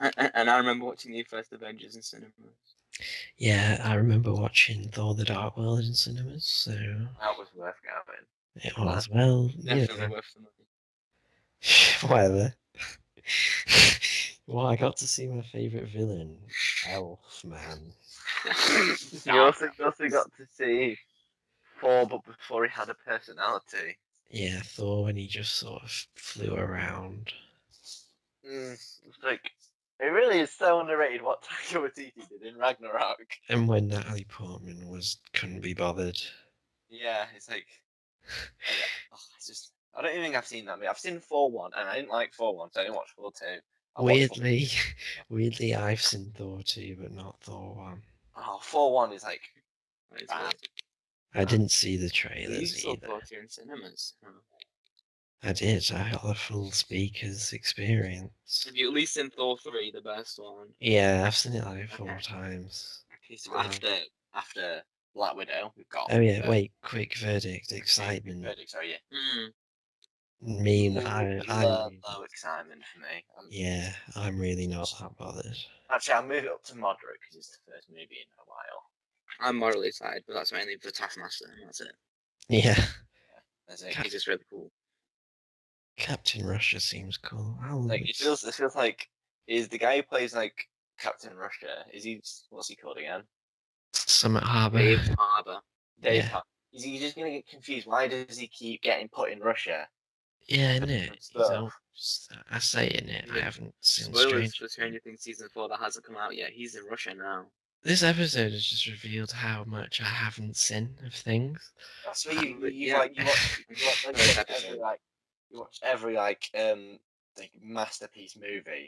And I remember watching the first Avengers in cinemas. Yeah, I remember watching Thor: The Dark World in cinemas, so that was worth going. It was, well, definitely worth the money. Whatever. Well, I got to see my favourite villain, Elf Man. You also got to see Thor, but before he had a personality. Yeah, Thor when he just sort of flew around. It's like, it really is so underrated what Taika Waititi did in Ragnarok. And when Natalie Portman couldn't be bothered. Yeah, it's like, I don't even think I've seen that movie. I've seen 4-1, and I didn't like 4-1, so I didn't watch 4-2. Weirdly, I've seen Thor 2, but not Thor 1. Oh, 4-1 is like, I didn't see the You trailers saw either. Thor 2 in cinemas. I did. I got a full speakers experience. Have you at least seen Thor 3, the best one? Yeah, I've seen it like 4 times. Okay, so after Black Widow, we've got. Oh yeah, wait. Quick verdict. Excitement. Verdict, sorry, yeah. Low excitement for me. Yeah, I'm really not that bothered. Actually, I'll move it up to moderate because it's the first movie in a while. I'm morally excited, but that's mainly for Taskmaster, and that's it. Yeah. He's just really cool. Captain Russia seems cool. It feels like is the guy who plays like Captain Russia? What's he called again? Summit Harbour. Dave Harbour. Dave Harbour. Is he just gonna get confused? Why does he keep getting put in Russia? Yeah, isn't it? I say in it. I haven't seen spoilers for Stranger Things season 4 that hasn't come out yet. He's in Russia now. This episode has just revealed how much I haven't seen of things. That's what you watch every masterpiece movie.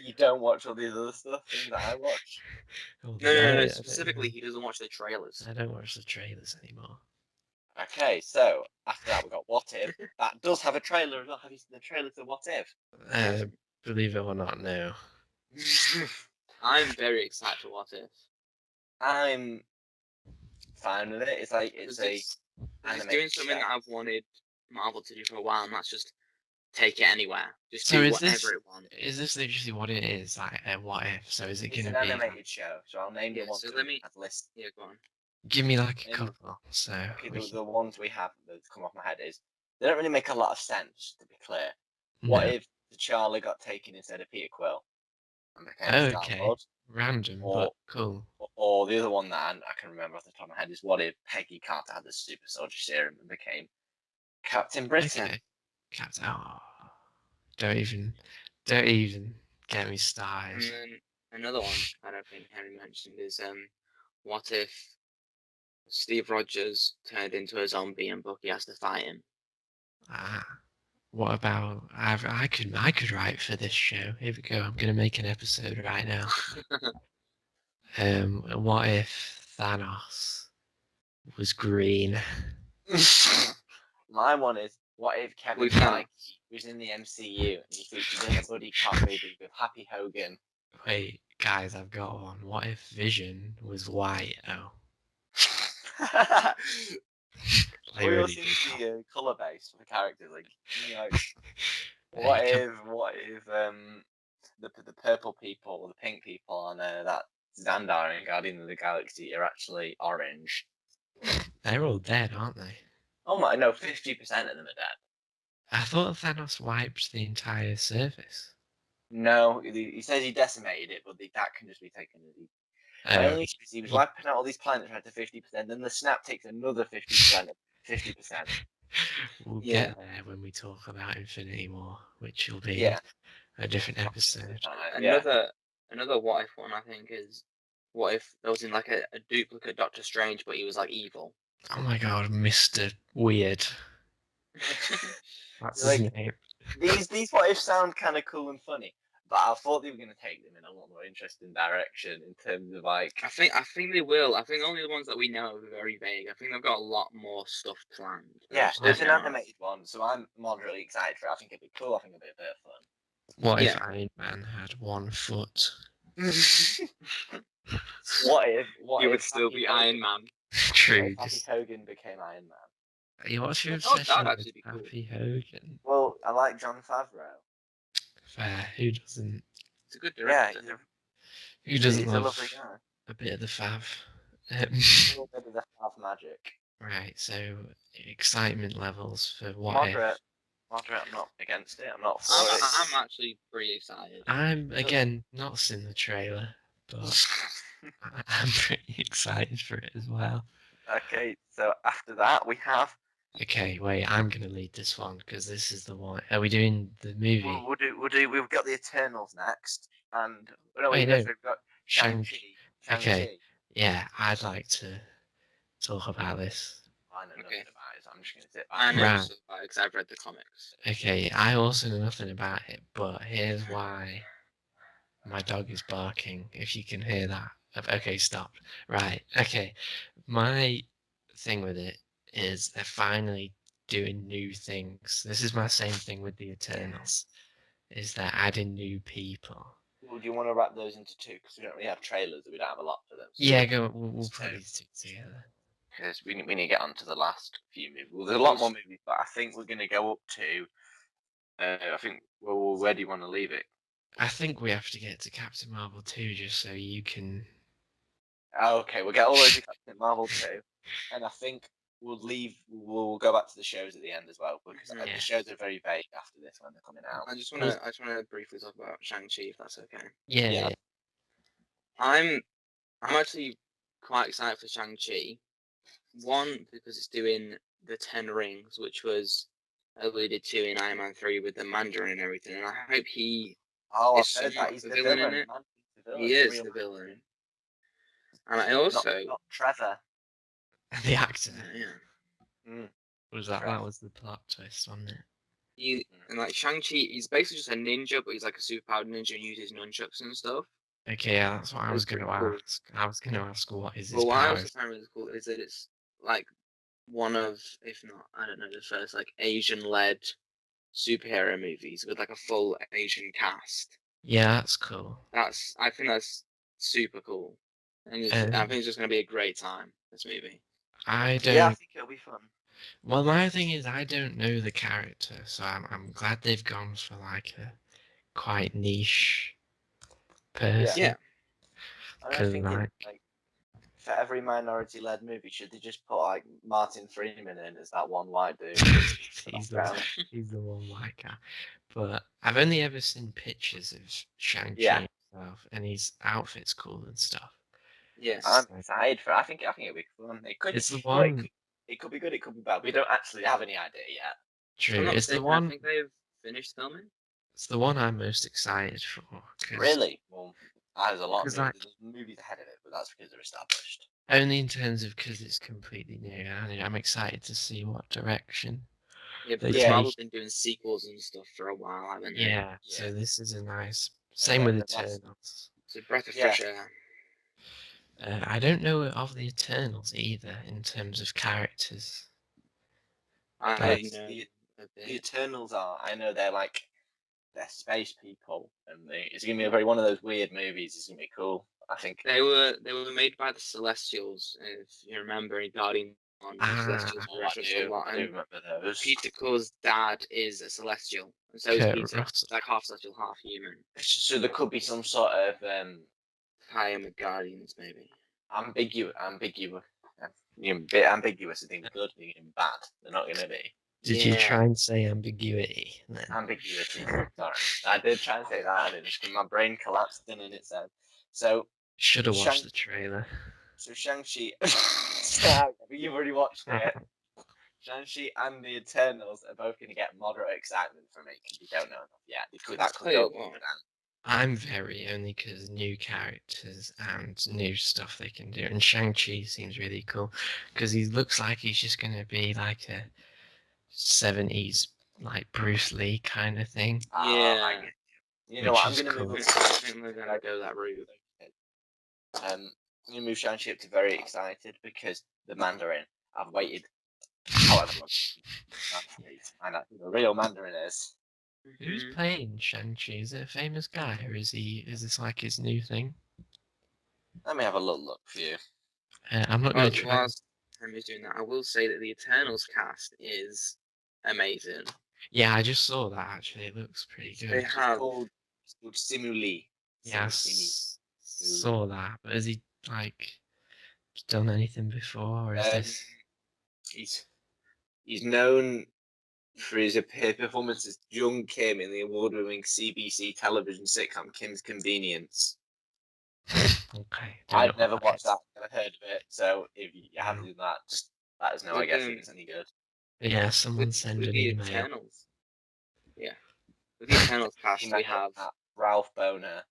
You don't watch all the other stuff that I watch. No. Specifically, he doesn't watch the trailers. I don't watch the trailers anymore. Okay, so after that we got What If. That does have a trailer as well. Have you seen the trailer to What If? Believe it or not, no. I'm very excited for What If. I'm fine with it. It's doing something that I've wanted Marvel to do for a while, and that's just take it anywhere. Just do whatever it wants. Is this literally what it is? Like a What If? So is it going to be an animated show? So I'll name the ones that we have list. Yeah, go on. Give me like a couple. So the ones we have that come off my head is they don't really make a lot of sense. To be clear, what if T'Challa got taken instead of Peter Quill? Okay, random, but cool. Or the other one that I can remember off the top of my head is what if Peggy Carter had the super soldier serum and became Captain Britain? Okay. Captain. Oh, don't even get me started. And then another one I don't think Henry mentioned is what if Steve Rogers turned into a zombie and Bucky has to fight him? What about I could write for this show. Here we go. I'm gonna make an episode right now. What if Thanos was green? My one is what if Kevin Feige was in the MCU and he featured in a buddy cop movie with Happy Hogan? Wait, guys, I've got one. What if Vision was white? Oh. We all seem to be colour based for the characters. What if the purple people or the pink people on that Xandar in Guardian of the Galaxy are actually orange? They're all dead, aren't they? Oh my, no, 50% of them are dead. I thought Thanos wiped the entire surface. No, he says he decimated it, but that can just be taken as only because he was wiping out all these planets right to 50%, then the snap takes another 50%. 50%. We'll get there when we talk about Infinity War, which will be a different episode. Another what if one I think is what if there was in like a duplicate Doctor Strange, but he was like evil. Oh my god, Mr. Weird. That's his name. These what ifs sound kind of cool and funny, but I thought they were going to take them in a lot more interesting direction in terms of like. I think they will. I think only the ones that we know are very vague. I think they've got a lot more stuff planned. Yeah, there's an animated one, so I'm moderately excited for it. I think it'd be cool. I think it'd be a bit of fun. What if Iron Man had 1 foot? What if he would still be Iron Man? True. Happy Hogan became Iron Man. What's your obsession with Happy Hogan? Well, I like Jon Favreau. Fair. Who doesn't? It's a good director. Yeah, who doesn't love a lovely guy. A bit of the fav? A little bit of the fav magic. Right. So excitement levels for what Moderate. I'm not against it. I'm not for it. I'm actually pretty excited. I'm again not seen the trailer, but I'm pretty excited for it as well. Okay, so after that we have. Okay, wait. I'm gonna lead this one because this is the one. Are we doing the movie? We'll do. We've got the Eternals next, and we've got Shang-Chi. Okay. Yeah, I'd like to talk about this. I know nothing about it, so I'm just going to sit back. I know about it because I've read the comics. Okay, I also know nothing about it, but here's why my dog is barking, if you can hear that. Okay, stop. Right. Okay. My thing with it is they're finally doing new things. This is my same thing with the Eternals. Is they're adding new people. Well, do you want to wrap those into two? Because we don't really have trailers. We don't have a lot for them. So Yeah, go. We'll put these two together. Because we need to get on to the last few movies. Well, there's a lot more movies, but I think we're going to go up to. I think. Well, where do you want to leave it? I think we have to get to Captain Marvel 2 just so you can. Okay, we'll get all those to Captain Marvel 2, and I think we'll go back to the shows at the end as well because the shows are very vague after this when they're coming out. I just want to briefly talk about Shang-Chi, if that's okay. Yeah. I'm actually quite excited for Shang-Chi. One, because it's doing the 10 rings, which was alluded to in Iron Man 3 with the Mandarin and everything, and I hope he is I've heard that. He's the villain in it. He is the villain. And I also... Not Trevor. The actor. Yeah. Was that was the plot twist, wasn't it? And like Shang-Chi, he's basically just a ninja, but he's like a superpowered ninja and uses nunchucks and stuff. Okay, yeah, that's what I was going to ask. I was going to ask what is his Well, what I powers? also find really cool is that it's like one of, if not, I don't know, the first like Asian-led superhero movies with like a full Asian cast. Yeah, that's cool. I think that's super cool, and I think it's just going to be a great time. This movie. I don't. Yeah, I think it'll be fun. Well, my thing is, I don't know the character, so I'm glad they've gone for like a quite niche person. Yeah. I think like for every minority-led movie, should they just put like Martin Freeman in as that one white dude? he's the one white guy. But I've only ever seen pictures of Shang-Chi himself, and his outfit's cool and stuff. Yes, I'm excited for it. I think it'll be fun. It could. It's the one. It could be good. It could be bad. We don't actually have any idea yet. True. It's the one. I think they've finished filming. It's the one I'm most excited for. Really? Well, there's a lot of movies ahead of it, but that's because they're established. Only in terms of because it's completely new. I'm excited to see what direction. Yeah, but Marvel's been doing sequels and stuff for a while, haven't they? Yeah. So this is a nice. Same with Eternals. It's a breath of fresh air. I don't know of the Eternals either in terms of characters. The Eternals I know they're space people, and it's gonna be one of those weird movies. It's gonna be cool. I think they were made by the Celestials, if you remember in Guardians. Celestials I do remember those. Peter Quill's dad is a Celestial, and so is Peter. Like half Celestial, half human. So there could be some sort of tie-in with Guardians, maybe. Ambiguous. A bit ambiguous. I think good, bad. They're not going to be. Did you try and say ambiguity? Then? Ambiguity. Sorry, I did try and say that. I didn't. My brain collapsed in its head. So should have watched the trailer. So Shang-Chi. You've already watched it. Shang-Chi and the Eternals are both going to get moderate excitement from it because you don't know enough yet. That could go on. I'm only because new characters and new stuff they can do. And Shang-Chi seems really cool because he looks like he's just going to be like a 70s like Bruce Lee kind of thing. Yeah. You know what? I'm going to move. I think we're going to go that route. I'm going to move Shang-Chi up to very excited because the Mandarin. I've waited however long. I know who the real Mandarin is. Who's playing Shang-Chi? Is it a famous guy, or is this like his new thing? Let me have a little look for you. I'm not going to try. Whilst Henry's doing that, I will say that the Eternals cast is amazing. Yeah, I just saw that actually. It looks pretty good. They have called Simuli. Yes, saw that. But has he done anything before, or is this? He's known for his performance as Jung Kim in the award-winning CBC television sitcom Kim's Convenience. Okay. I've never watched that. I've never heard of it. So if you haven't done that, just let us know. I guess if it's any good. Yeah, someone send an email. Eternals. Yeah. With the Eternals cast, we have Ralph Boner.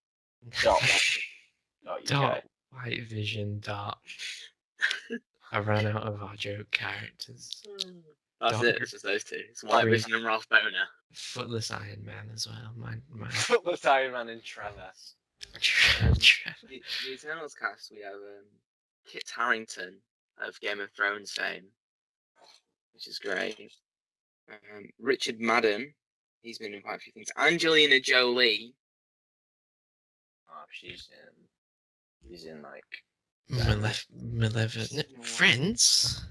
White Vision. I ran out of our joke characters. That's it. It's just those two. It's White Vision and Ralph Boner. Footless Iron Man as well. My Footless Iron Man and Trevor. The Eternals cast, we have Kit Harington of Game of Thrones fame, which is great. Richard Madden, he's been in quite a few things. Angelina Jolie. Oh, she's in like Malevolent Friends.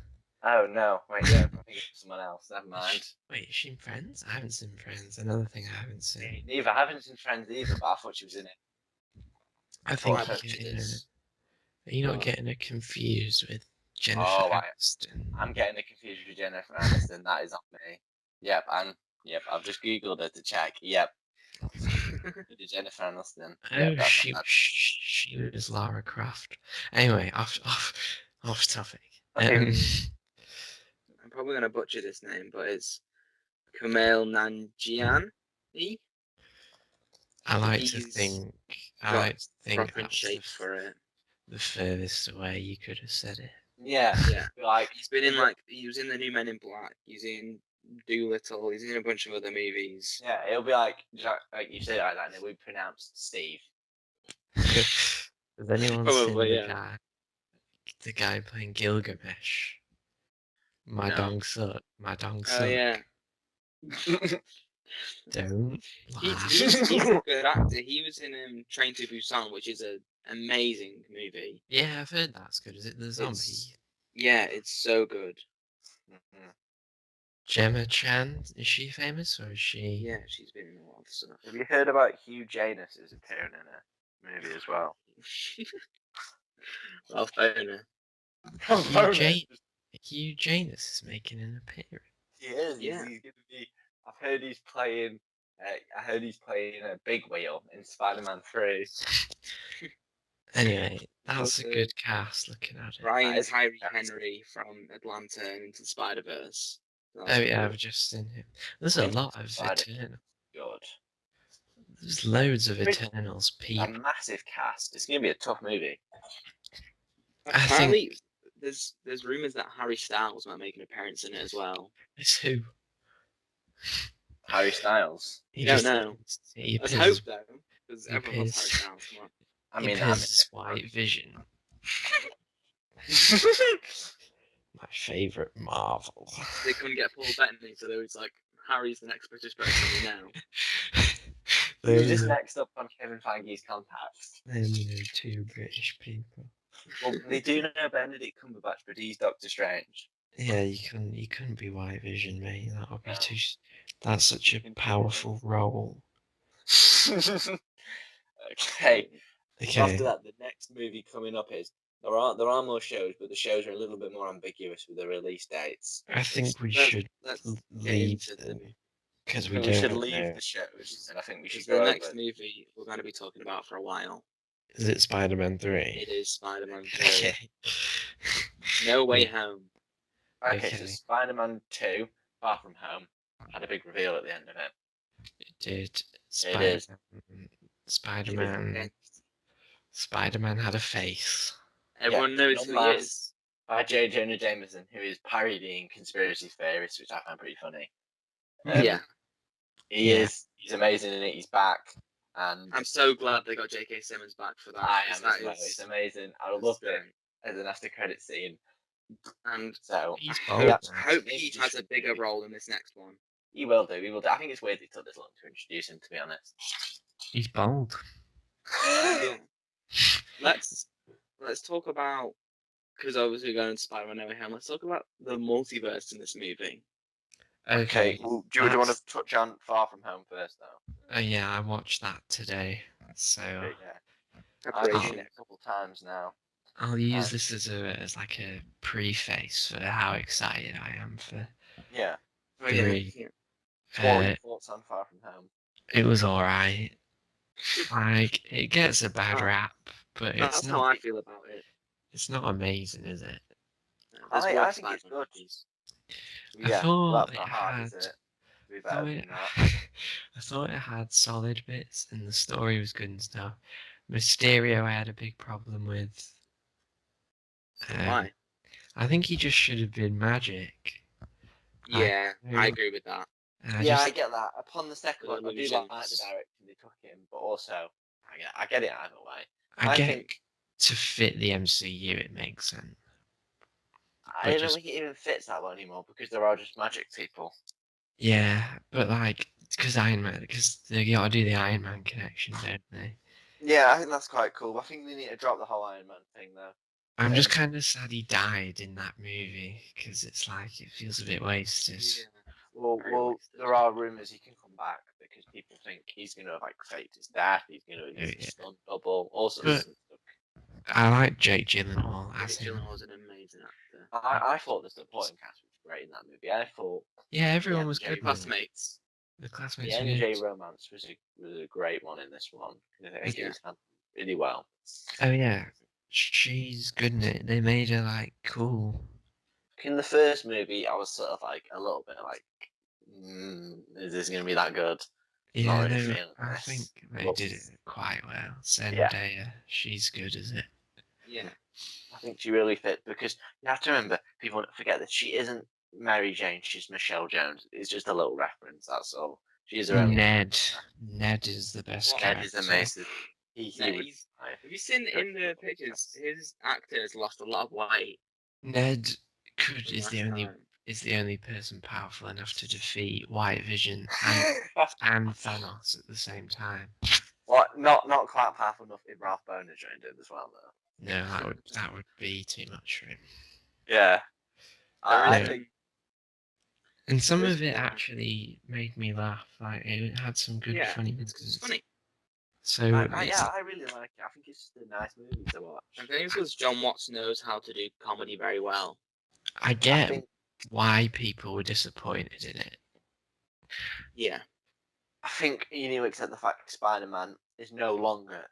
Oh no, wait, yeah, I think it's someone else. Never mind. Wait, is she in Friends? I haven't seen Friends. Another thing I haven't seen. Neither. I haven't seen Friends either, but I thought she was in it. I think you're not getting it confused with Jennifer Aniston. I'm getting it confused with Jennifer Aniston. That is on me. Yep, I've just googled her to check. Yep. Jennifer Aniston. Oh, she was Lara Croft. Anyway, off topic. Okay. I'm probably gonna butcher this name, but it's Kumail Nanjiani. I like to think that's shape for it. The furthest away you could have said it. Yeah. Like he's been in he was in the new Men in Black. He's in Doolittle. He's in a bunch of other movies. Yeah, it'll be like you say it like that, and it will be pronounced Steve. Has anyone seen the guy playing Gilgamesh? My dong suck. Oh yeah. Don't laugh. He's a good actor. He was in Train to Busan, which is an amazing movie. Yeah, I've heard that's good. Is it the zombie? Yeah, it's so good. Mm-hmm. Gemma Chan, is she famous or is she? Yeah, she's been in a lot of stuff. Have you heard about Hugh Janus is appearing in a movie as well? Ralph Boner. Hugh Janus is making an appearance. He is. Yeah. He's gonna be. I've heard he's playing. I heard he's playing a big wheel in Spider-Man 3. Anyway, that's a good cast. Looking at it, Ryan Tyree Henry from Atlanta and Into the Spider-Verse. I've just seen him. There's a lot of Eternals. Good. There's loads of Eternals people. A massive cast. It's gonna be a tough movie. Apparently, there's rumors that Harry Styles might make an appearance in it as well. It's who? Harry Styles. You don't know. Let's hope though, because everyone loves Harry Styles. Come on. I mean, that's White Vision. My favourite Marvel. They couldn't get Paul Bettany, so they was like, Harry's the next British person we know. Who's just next up on Kevin Feige's contacts? Then two British people. Well, they do know Benedict Cumberbatch, but he's Doctor Strange. Yeah, you couldn't be White Vision, mate. That would be too. That's such a powerful role. Okay. After that, the next movie coming up is there are more shows, but the shows are a little bit more ambiguous with the release dates. I think we should leave them because we should leave the shows, and I think we should go. The next movie we're going to be talking about for a while. Is it Spider-Man 3? It is Spider-Man 3. Okay. No Way Home. Okay, so Spider-Man 2, Far From Home, had a big reveal at the end of it. It did. Spider-Man had a face. Everyone knows who he is. By J. Jonah Jameson, who is parodying conspiracy theorists, which I find pretty funny. He is. He's amazing in it. He's back. And I'm so glad they got J.K. Simmons back for that. I am as well. It's amazing. I loved it as an after-credit scene. And so I hope he has a bigger role in this next one. He will do. He will do. I think it's weird they took this long to introduce him, to be honest. He's bold. Yeah. Let's talk about, because obviously we're going to Spider-Man No Way Home. Let's talk about the multiverse in this movie. Okay. Well, do you want to touch on Far From Home first, though? Yeah, I watched that today. So I've seen it a couple times now. I'll use this as like a preface for how excited I am for. Yeah. What are your thoughts on Far From Home? It was alright. Like, it gets a bad rap, but that's how I feel about it. It's not amazing, is it? I think it's good. I thought it had solid bits, and the story was good and stuff. Mysterio, I had a big problem with. Why? I think he just should have been Magic. Yeah, I agree with that. I get that. Upon the second one, I do like the direction they took him, but also I get it either way. I think to fit the MCU, it makes sense. I don't think it even fits that well anymore because there are just magic people. Yeah, but like, because they gotta do the Iron Man connection, don't they? Yeah, I think that's quite cool. I think they need to drop the whole Iron Man thing though. I'm just kind of sad he died in that movie because it's like it feels a bit wasted. Yeah. Well, there are rumors he can come back because people think he's gonna like fake his death. He's gonna use his stunt double. Also, I like Jake Gyllenhaal. Jake Gyllenhaal's an amazing actor. I thought the supporting cast was great in that movie. I thought everyone was good. Classmates. The classmates. The NJ romance was a great one in this one. I think it was handled really well. Oh yeah, she's good in it. They made her like cool. In the first movie, I was sort of like a little bit like, is this going to be that good? Yeah, I think they did it quite well. Zendaya, she's good, is it? Yeah. I think she really fit because you have to remember, people don't forget that she isn't Mary Jane, she's Michelle Jones. It's just a little reference, that's all. She is her own. Ned is the best character. Ned is amazing. Have you seen in the pictures? His actor has lost a lot of weight. Ned is the only person powerful enough to defeat White Vision and Thanos at the same time. What? Not quite powerful enough if Ralph Boner joined in as well, though. No, that would be too much for him. Yeah. I think. And some of it actually made me laugh. Like it had some good funny instances. It's funny. So I really like it. I think it's just a nice movie to watch. I think it's because John Watts knows how to do comedy very well. I get why people were disappointed in it. Yeah. I think you need to accept the fact Spider-Man is no longer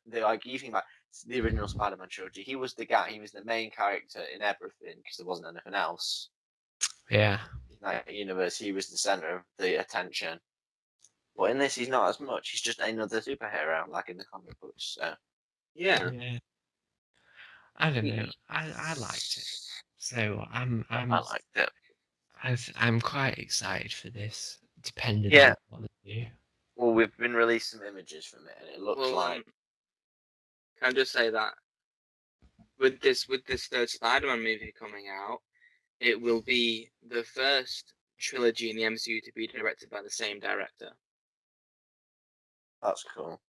you think about the original Spider-Man trilogy. He was the guy. He was the main character in everything because there wasn't anything else. Yeah. In that universe, he was the center of the attention. But in this, he's not as much. He's just another superhero, like in the comic books. So. Yeah. I don't know. I liked it. So I liked it. I'm quite excited for this, depending on what they do. Well, we've been released some images from it, and it looks like. Can I just say that with this third Spider-Man movie coming out, it will be the first trilogy in the MCU to be directed by the same director. That's cool.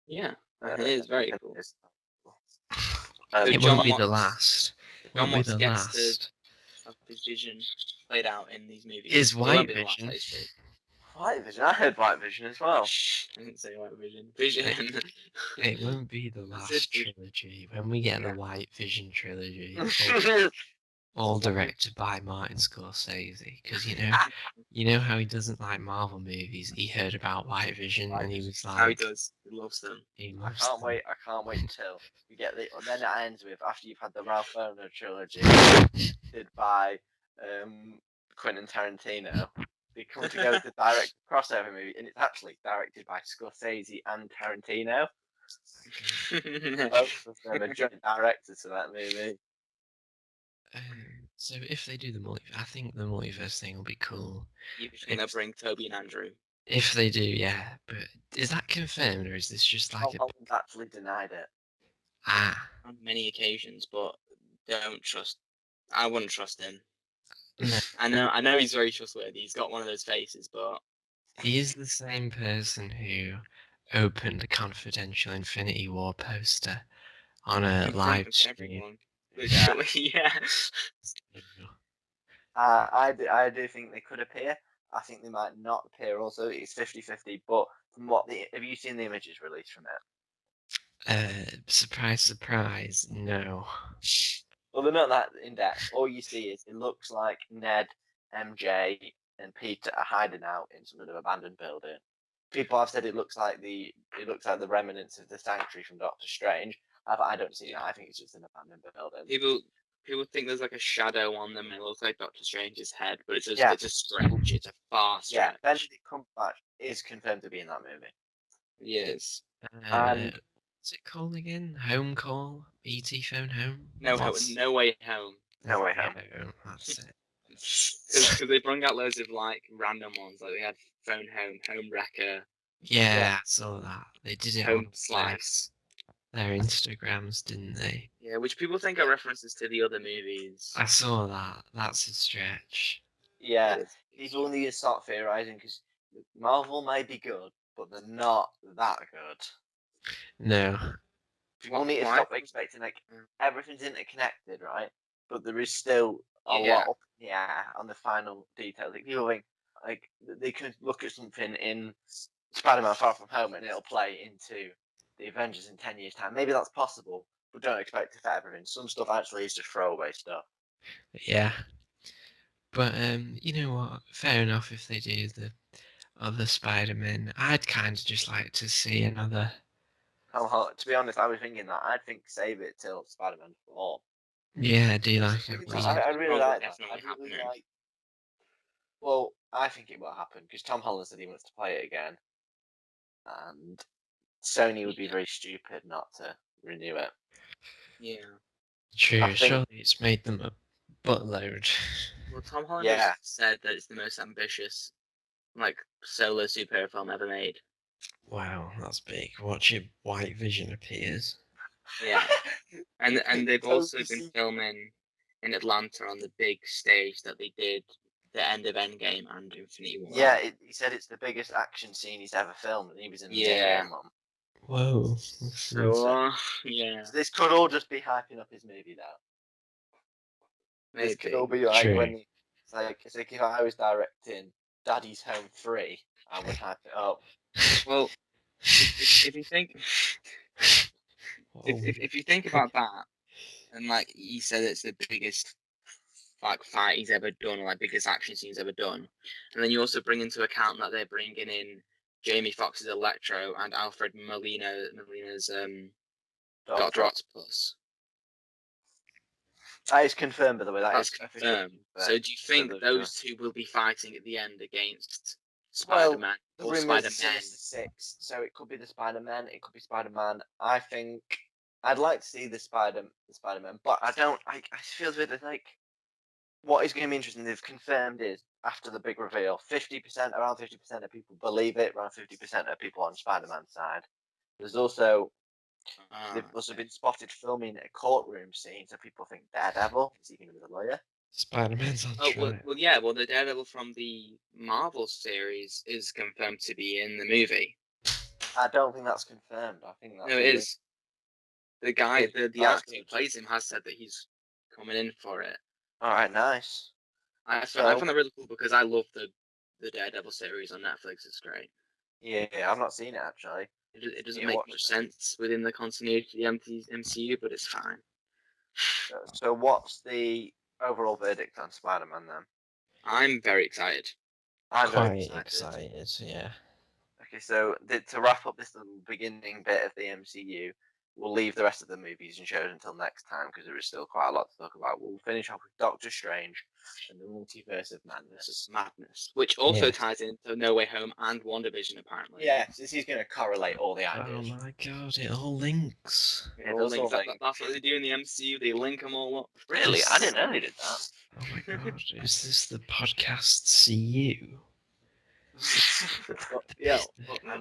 Yeah, it is very cool. It won't be the last. John Watts gets his vision played out in these movies. Is White Vision? White Vision? I heard White Vision as well. I didn't say White Vision. Vision. It won't be the last trilogy. When we get the White Vision trilogy, all directed by Martin Scorsese, because you know how he doesn't like Marvel movies. He heard about White Vision and he was like, "How he does? He loves them." I can't wait until you get the. Then it ends with after you've had the Ralph Boner trilogy, did by Quentin Tarantino. They come together to direct a crossover movie, and it's actually directed by Scorsese and Tarantino. Both of them are joint directors to that movie. So if they do the multiverse, I think the multiverse thing will be cool. You think they'll bring Toby and Andrew? If they do, yeah. But is that confirmed, or is this just like Holland's actually denied it. On many occasions, but don't trust. I wouldn't trust him. No. I know he's very trustworthy. He's got one of those faces, but he is the same person who opened the confidential Infinity War poster on a live stream. Literally, yeah. I do think they could appear. I think they might not appear also. It's 50-50, but from have you seen the images released from it? Surprise, surprise, no. Well, they're not that in depth. All you see is it looks like Ned, MJ, and Peter are hiding out in some sort of abandoned building. People have said it looks like the remnants of the Sanctuary from Doctor Strange. I don't see that. I think it's just an abandoned building. People think there's like a shadow on them, and it looks like Doctor Strange's head, but it's a stretch. It's a far stretch. Yeah, Benedict Cumberbatch is confirmed to be in that movie. He is. What's it called again? Home Call? E.T. Phone Home? No Way Home. No Way Home. That's it. Because they bring out loads of like random ones. Like they had Phone Home, Home Wrecker, Yeah, I saw that. They did it Home on slice. their Instagrams, didn't they? Yeah, which people think are references to the other movies. I saw that. That's a stretch. Yeah, people need to start theorizing because Marvel may be good, but they're not that good. No. People need to stop expecting everything's interconnected, right? But there is still a lot up in the air on the final details. Like people think they can look at something in Spider-Man Far From Home and it'll play into the Avengers in 10 years' time. Maybe that's possible, but don't expect it for everything. Some stuff actually is just throwaway stuff. Yeah. But you know what? Fair enough if they do the other Spider-Man. I'd kind of just like to see another. To be honest, I was thinking that. I'd think save it till Spider-Man 4. Yeah, I do like I really like that. Definitely I really happening. like. Well, I think it will happen because Tom Holland said he wants to play it again, and Sony would be very stupid not to renew it. Yeah. True, surely it's made them a buttload. Well, Tom Holland has said that it's the most ambitious, solo superhero film ever made. Wow, that's big. Watch your White Vision appears. Yeah, and they've also been filming in Atlanta on the big stage that they did the end of Endgame and Infinity War. Yeah, he said it's the biggest action scene he's ever filmed, and he was in the Endgame one. Whoa. So, yeah. So this could all just be hyping up his movie, though. Maybe. This could all be like when it's like if I was directing Daddy's Home 3, I would hype it up. Well, if you think if you think about that, and he said it's the biggest fight he's ever done, or biggest action scene he's ever done, and then you also bring into account that they're bringing in Jamie Foxx's Electro and Alfred Molina's Doctor Octopus. That is confirmed, by the way. That's confirmed. So do you think those two will be fighting at the end against Spider-Man or Spider-Man? Six, so it could be the Spider-Man, it could be Spider-Man. I think I'd like to see the Spider-Man, but I don't. I feel it's like what is going to be interesting. They've confirmed is after the big reveal, around 50% of people believe it, around 50% of people on Spider-Man's side. There's also they've also been spotted filming a courtroom scene, so people think Daredevil is he going to be the lawyer? Spider-Man's on trial. Well, the Daredevil from the Marvel series is confirmed to be in the movie. I don't think that's confirmed. I think that's no, it is. The guy, the actor who plays him, has said that he's coming in for it. All right, nice. I find that really cool because I love the Daredevil series on Netflix. It's great. Yeah, I've not seen it actually. It doesn't make much sense within the continuity of the MCU, but it's fine. So what's the overall verdict on Spider-Man then? I'm very excited. I'm quite excited, yeah. Okay, so to wrap up this little beginning bit of the MCU, we'll leave the rest of the movies and shows until next time because there is still quite a lot to talk about. We'll finish off with Doctor Strange and the Multiverse of Madness, which also ties into No Way Home and WandaVision, apparently. Yeah, so he's going to correlate all the ideas. Oh my god, it all links. It all links. That's what they do in the MCU. They link them all up. Really? I didn't know they did that. Oh my god, is this the podcast CU? Yeah,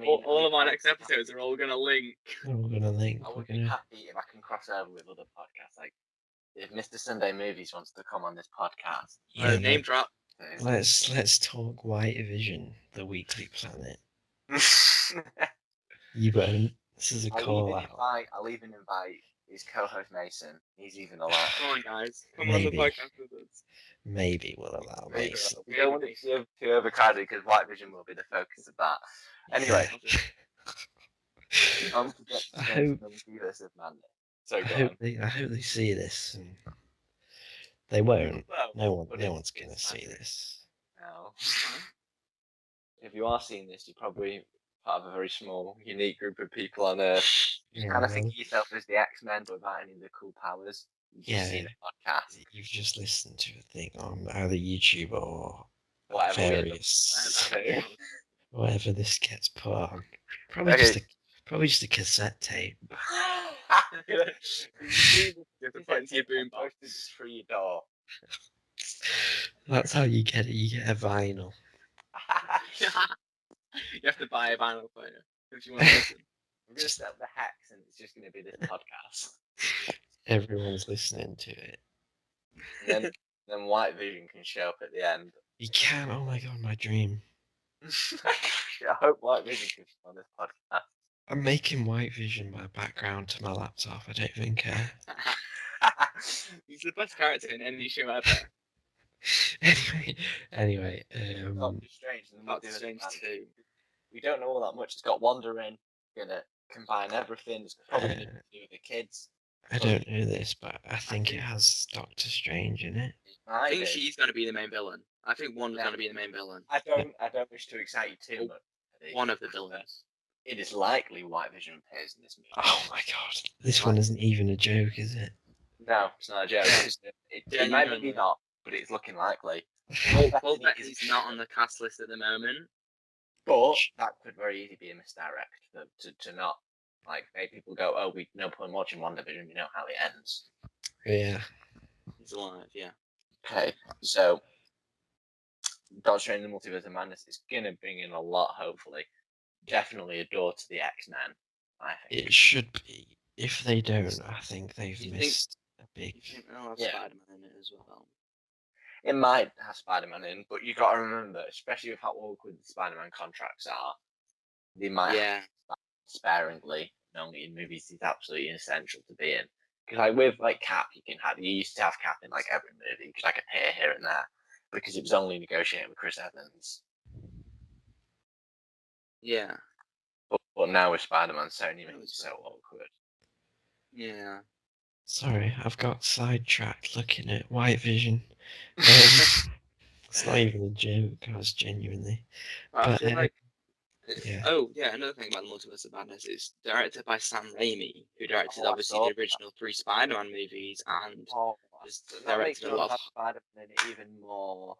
all of our next episodes are all going to link. We're all going to link. I would be happy if I can cross over with other podcasts. Like, if Mr. Sunday Movies wants to come on this podcast. Yeah, name drop. Let's talk White Vision, the Weekly Planet. You won't. This is a call out. I'll even invite his co-host Mason. He's even alive. Come on, guys. Come on the podcast with us. Maybe we'll allow Mason. We don't want it to be too overcrowded because White Vision will be the focus of that. Anyway. I hope they see this. And they won't. Well, no one's going to see this. No. If you are seeing this, you're probably part of a very small, unique group of people on Earth. You kind of think of yourself as the X-Men, but without any of the cool powers. You've seen a podcast. You've just listened to a thing on either YouTube or whatever whatever this gets put on. Probably just a cassette tape. Just through your door. That's how you get it. You get a vinyl. You have to buy a vinyl player if you want to listen. I'm going to set up the hex and it's just going to be this podcast. Everyone's listening to it. And then White Vision can show up at the end. You can. Oh my god, my dream. I hope White Vision can show on this podcast. I'm making White Vision my background to my laptop. I don't even care. He's the best character in any show ever. Anyway, Doctor Strange and the Doctor Strange 2. We don't know all that much. It's got Wanda in. Gonna combine everything. It's probably gonna do with the kids. I don't know this, but I think it has Doctor Strange in it. I think she's going to be the main villain. I think Wanda's going to be the main villain. I don't wish to excite you too much. One of the villains. It is likely White Vision appears in this movie. Oh my god, this one isn't even a joke, is it? No, it's not a joke. It might be not, but it's looking likely. Well, bet he's not on the cast list at the moment. But that could very easily be a misdirect to not like make people go, oh, we no point watching WandaVision, we know how it ends. Yeah. He's alive, yeah. Okay, so Doctor Strange in the Multiverse of Madness is gonna bring in a lot, hopefully. Definitely a door to the X-Men, I think. It should be. If they don't, I think they've missed a big... They'll have Spider-Man in it as well. It might have Spider-Man in, but you got to remember, especially with how awkward the Spider-Man contracts are, they might have sparingly, knowing in movies is absolutely essential to be in. Because like with like Cap, you used to have Cap in like every movie, because like appear here and there, because it was only negotiating with Chris Evans. Yeah. But now with Spider-Man, Sony makes it so awkward. Yeah. Sorry, I've got sidetracked looking at White Vision. It's not even a joke, I was genuinely. I feel like... Yeah. Oh, yeah, another thing about the Multiverse of Madness is directed by Sam Raimi, who directed obviously the original 3 Spider-Man movies and directed a lot of Spider-Man in it even more.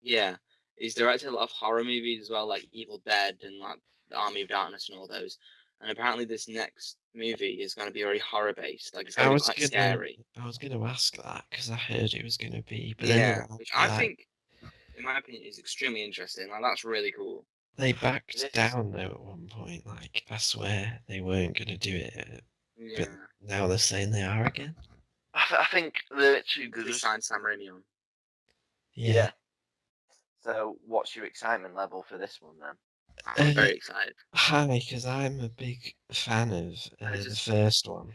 Yeah, he's directed a lot of horror movies as well, like Evil Dead and like The Army of Darkness and all those. And apparently this next movie is going to be very horror based, like it's going to be quite scary. I was going to ask that because I heard it was going to be, but which I think, in my opinion, is extremely interesting. Like that's really cool. They backed down though at one point. Like I swear they weren't going to do it, but now they're saying they are again. I think they're literally they signed Sam Raimi on. Yeah. So, what's your excitement level for this one then? I'm very excited. High, because I'm a big fan of the first one.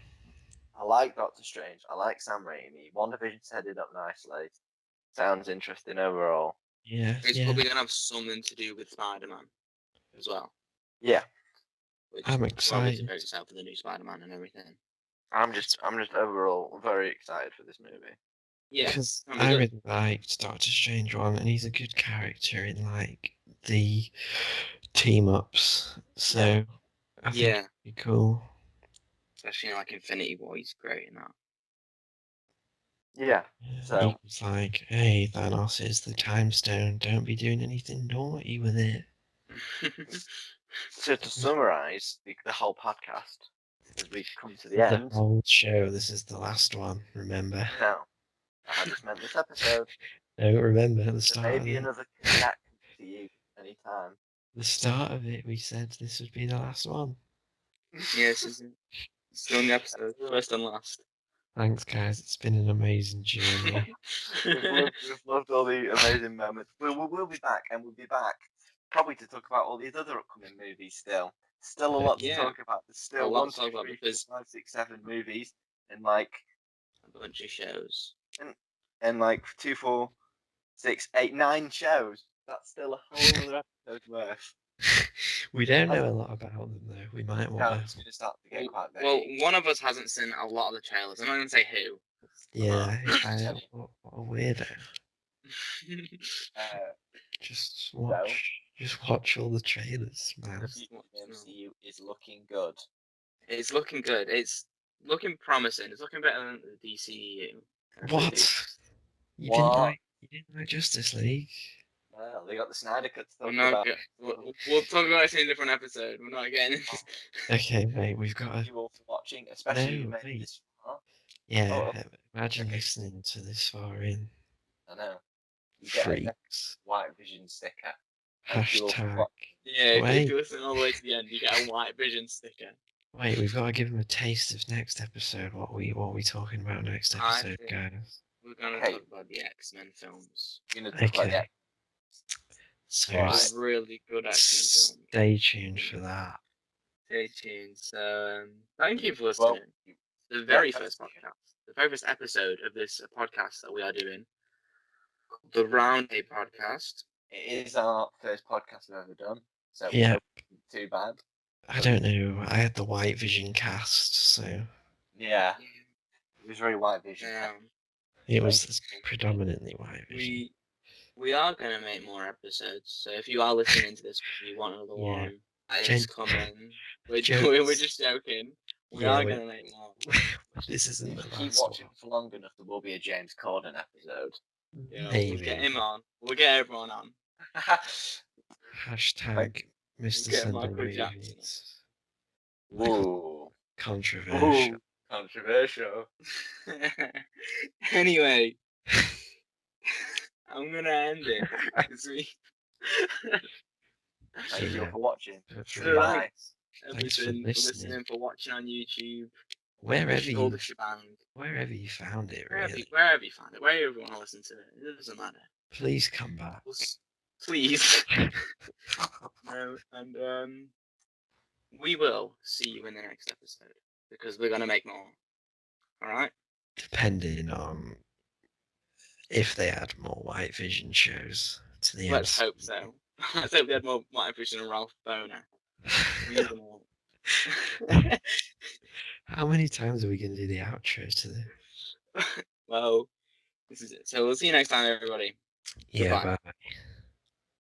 I like Doctor Strange. I like Sam Raimi. WandaVision's headed up nicely. Sounds interesting overall. Yeah. It's probably going to have something to do with Spider-Man as well. Yeah. I'm excited. Very excited for the new Spider-Man and everything. I'm just overall very excited for this movie. Yeah, because I really liked Doctor Strange 1, and he's a good character in like the team ups. So I think it'd be cool. Especially in like Infinity War, he's great in that. Yeah. So it's like, hey, Thanos is the time stone. Don't be doing anything naughty with it. So to summarize the whole podcast, as we come to the end, the whole show. This is the last one. Remember? No. I just meant this episode. No, remember the start. Maybe another connect to you anytime. The start of it, we said this would be the last one. Yes, it's still in the episode, first and last. Thanks, guys. It's been an amazing journey. We've loved all the amazing moments. We'll be back, and we'll be back probably to talk about all these other upcoming movies. Still a lot to talk about. There's still a lot to talk about because 5, 6, 7 movies, and like a bunch of shows. And like 2, 4, 6, 8, 9 shows. That's still a whole other episode worth. We don't know a lot about them though. We might want to. It's going to start to get quite vague. Well, one of us hasn't seen a lot of the trailers. I'm not going to say who. Yeah, what a weirdo. Just watch all the trailers, man. The MCU is looking good. It's looking good. It's looking promising. It's looking better than the DCU. What? You didn't like Justice League? Well, they got the Snyder Cut to talk about. We'll talk about it in a different episode. We're not getting into this. Okay, mate, we've got to... Thank you all for watching, especially if you made this far. Yeah, imagine listening to this far in. I know. You Freaks. get a White Vision sticker. Hashtag. Yeah, if you Wait, listen all the way to the end, you get a White Vision sticker. wait, we've got to give them a taste of next episode. What are we talking about next episode, guys? We're gonna talk about the X-Men films. Okay. So Right. Really good X-Men films. stay tuned for that. Stay tuned. So thank you for listening. The very first podcast, the very first episode of this podcast that we are doing, the Roundhay Podcast. It is our first podcast we've ever done, so Yeah. too bad. I don't know. I had the White Vision cast, so yeah, it was very White Vision. it was predominantly White Vision. We are gonna make more episodes, so if you are listening to this and you want another one, it's coming. We're just joking. We are gonna make more. This isn't the last Keep watching for long enough, there will be a James Corden episode. Yeah, we'll get him on. We'll get everyone on. Hashtag Mr. Sunday Movies. Whoa. Controversial. Controversial. Anyway, I'm gonna end it this week. Thank you for watching. Bye. Thanks for listening, for watching on YouTube. Wherever you found it, really. Wherever you found it, wherever you want to listen to it, it doesn't matter. Please come back. Please. And we will see you in the next episode because we're gonna make more. All right. Depending on if they add more White Vision shows to the Let's hope so. Let's hope they had more White Vision and Ralph Boner. We need them all. How many times are we going to do the outro to this? Well, this is it. So we'll see you next time, everybody. Yeah, Goodbye. bye.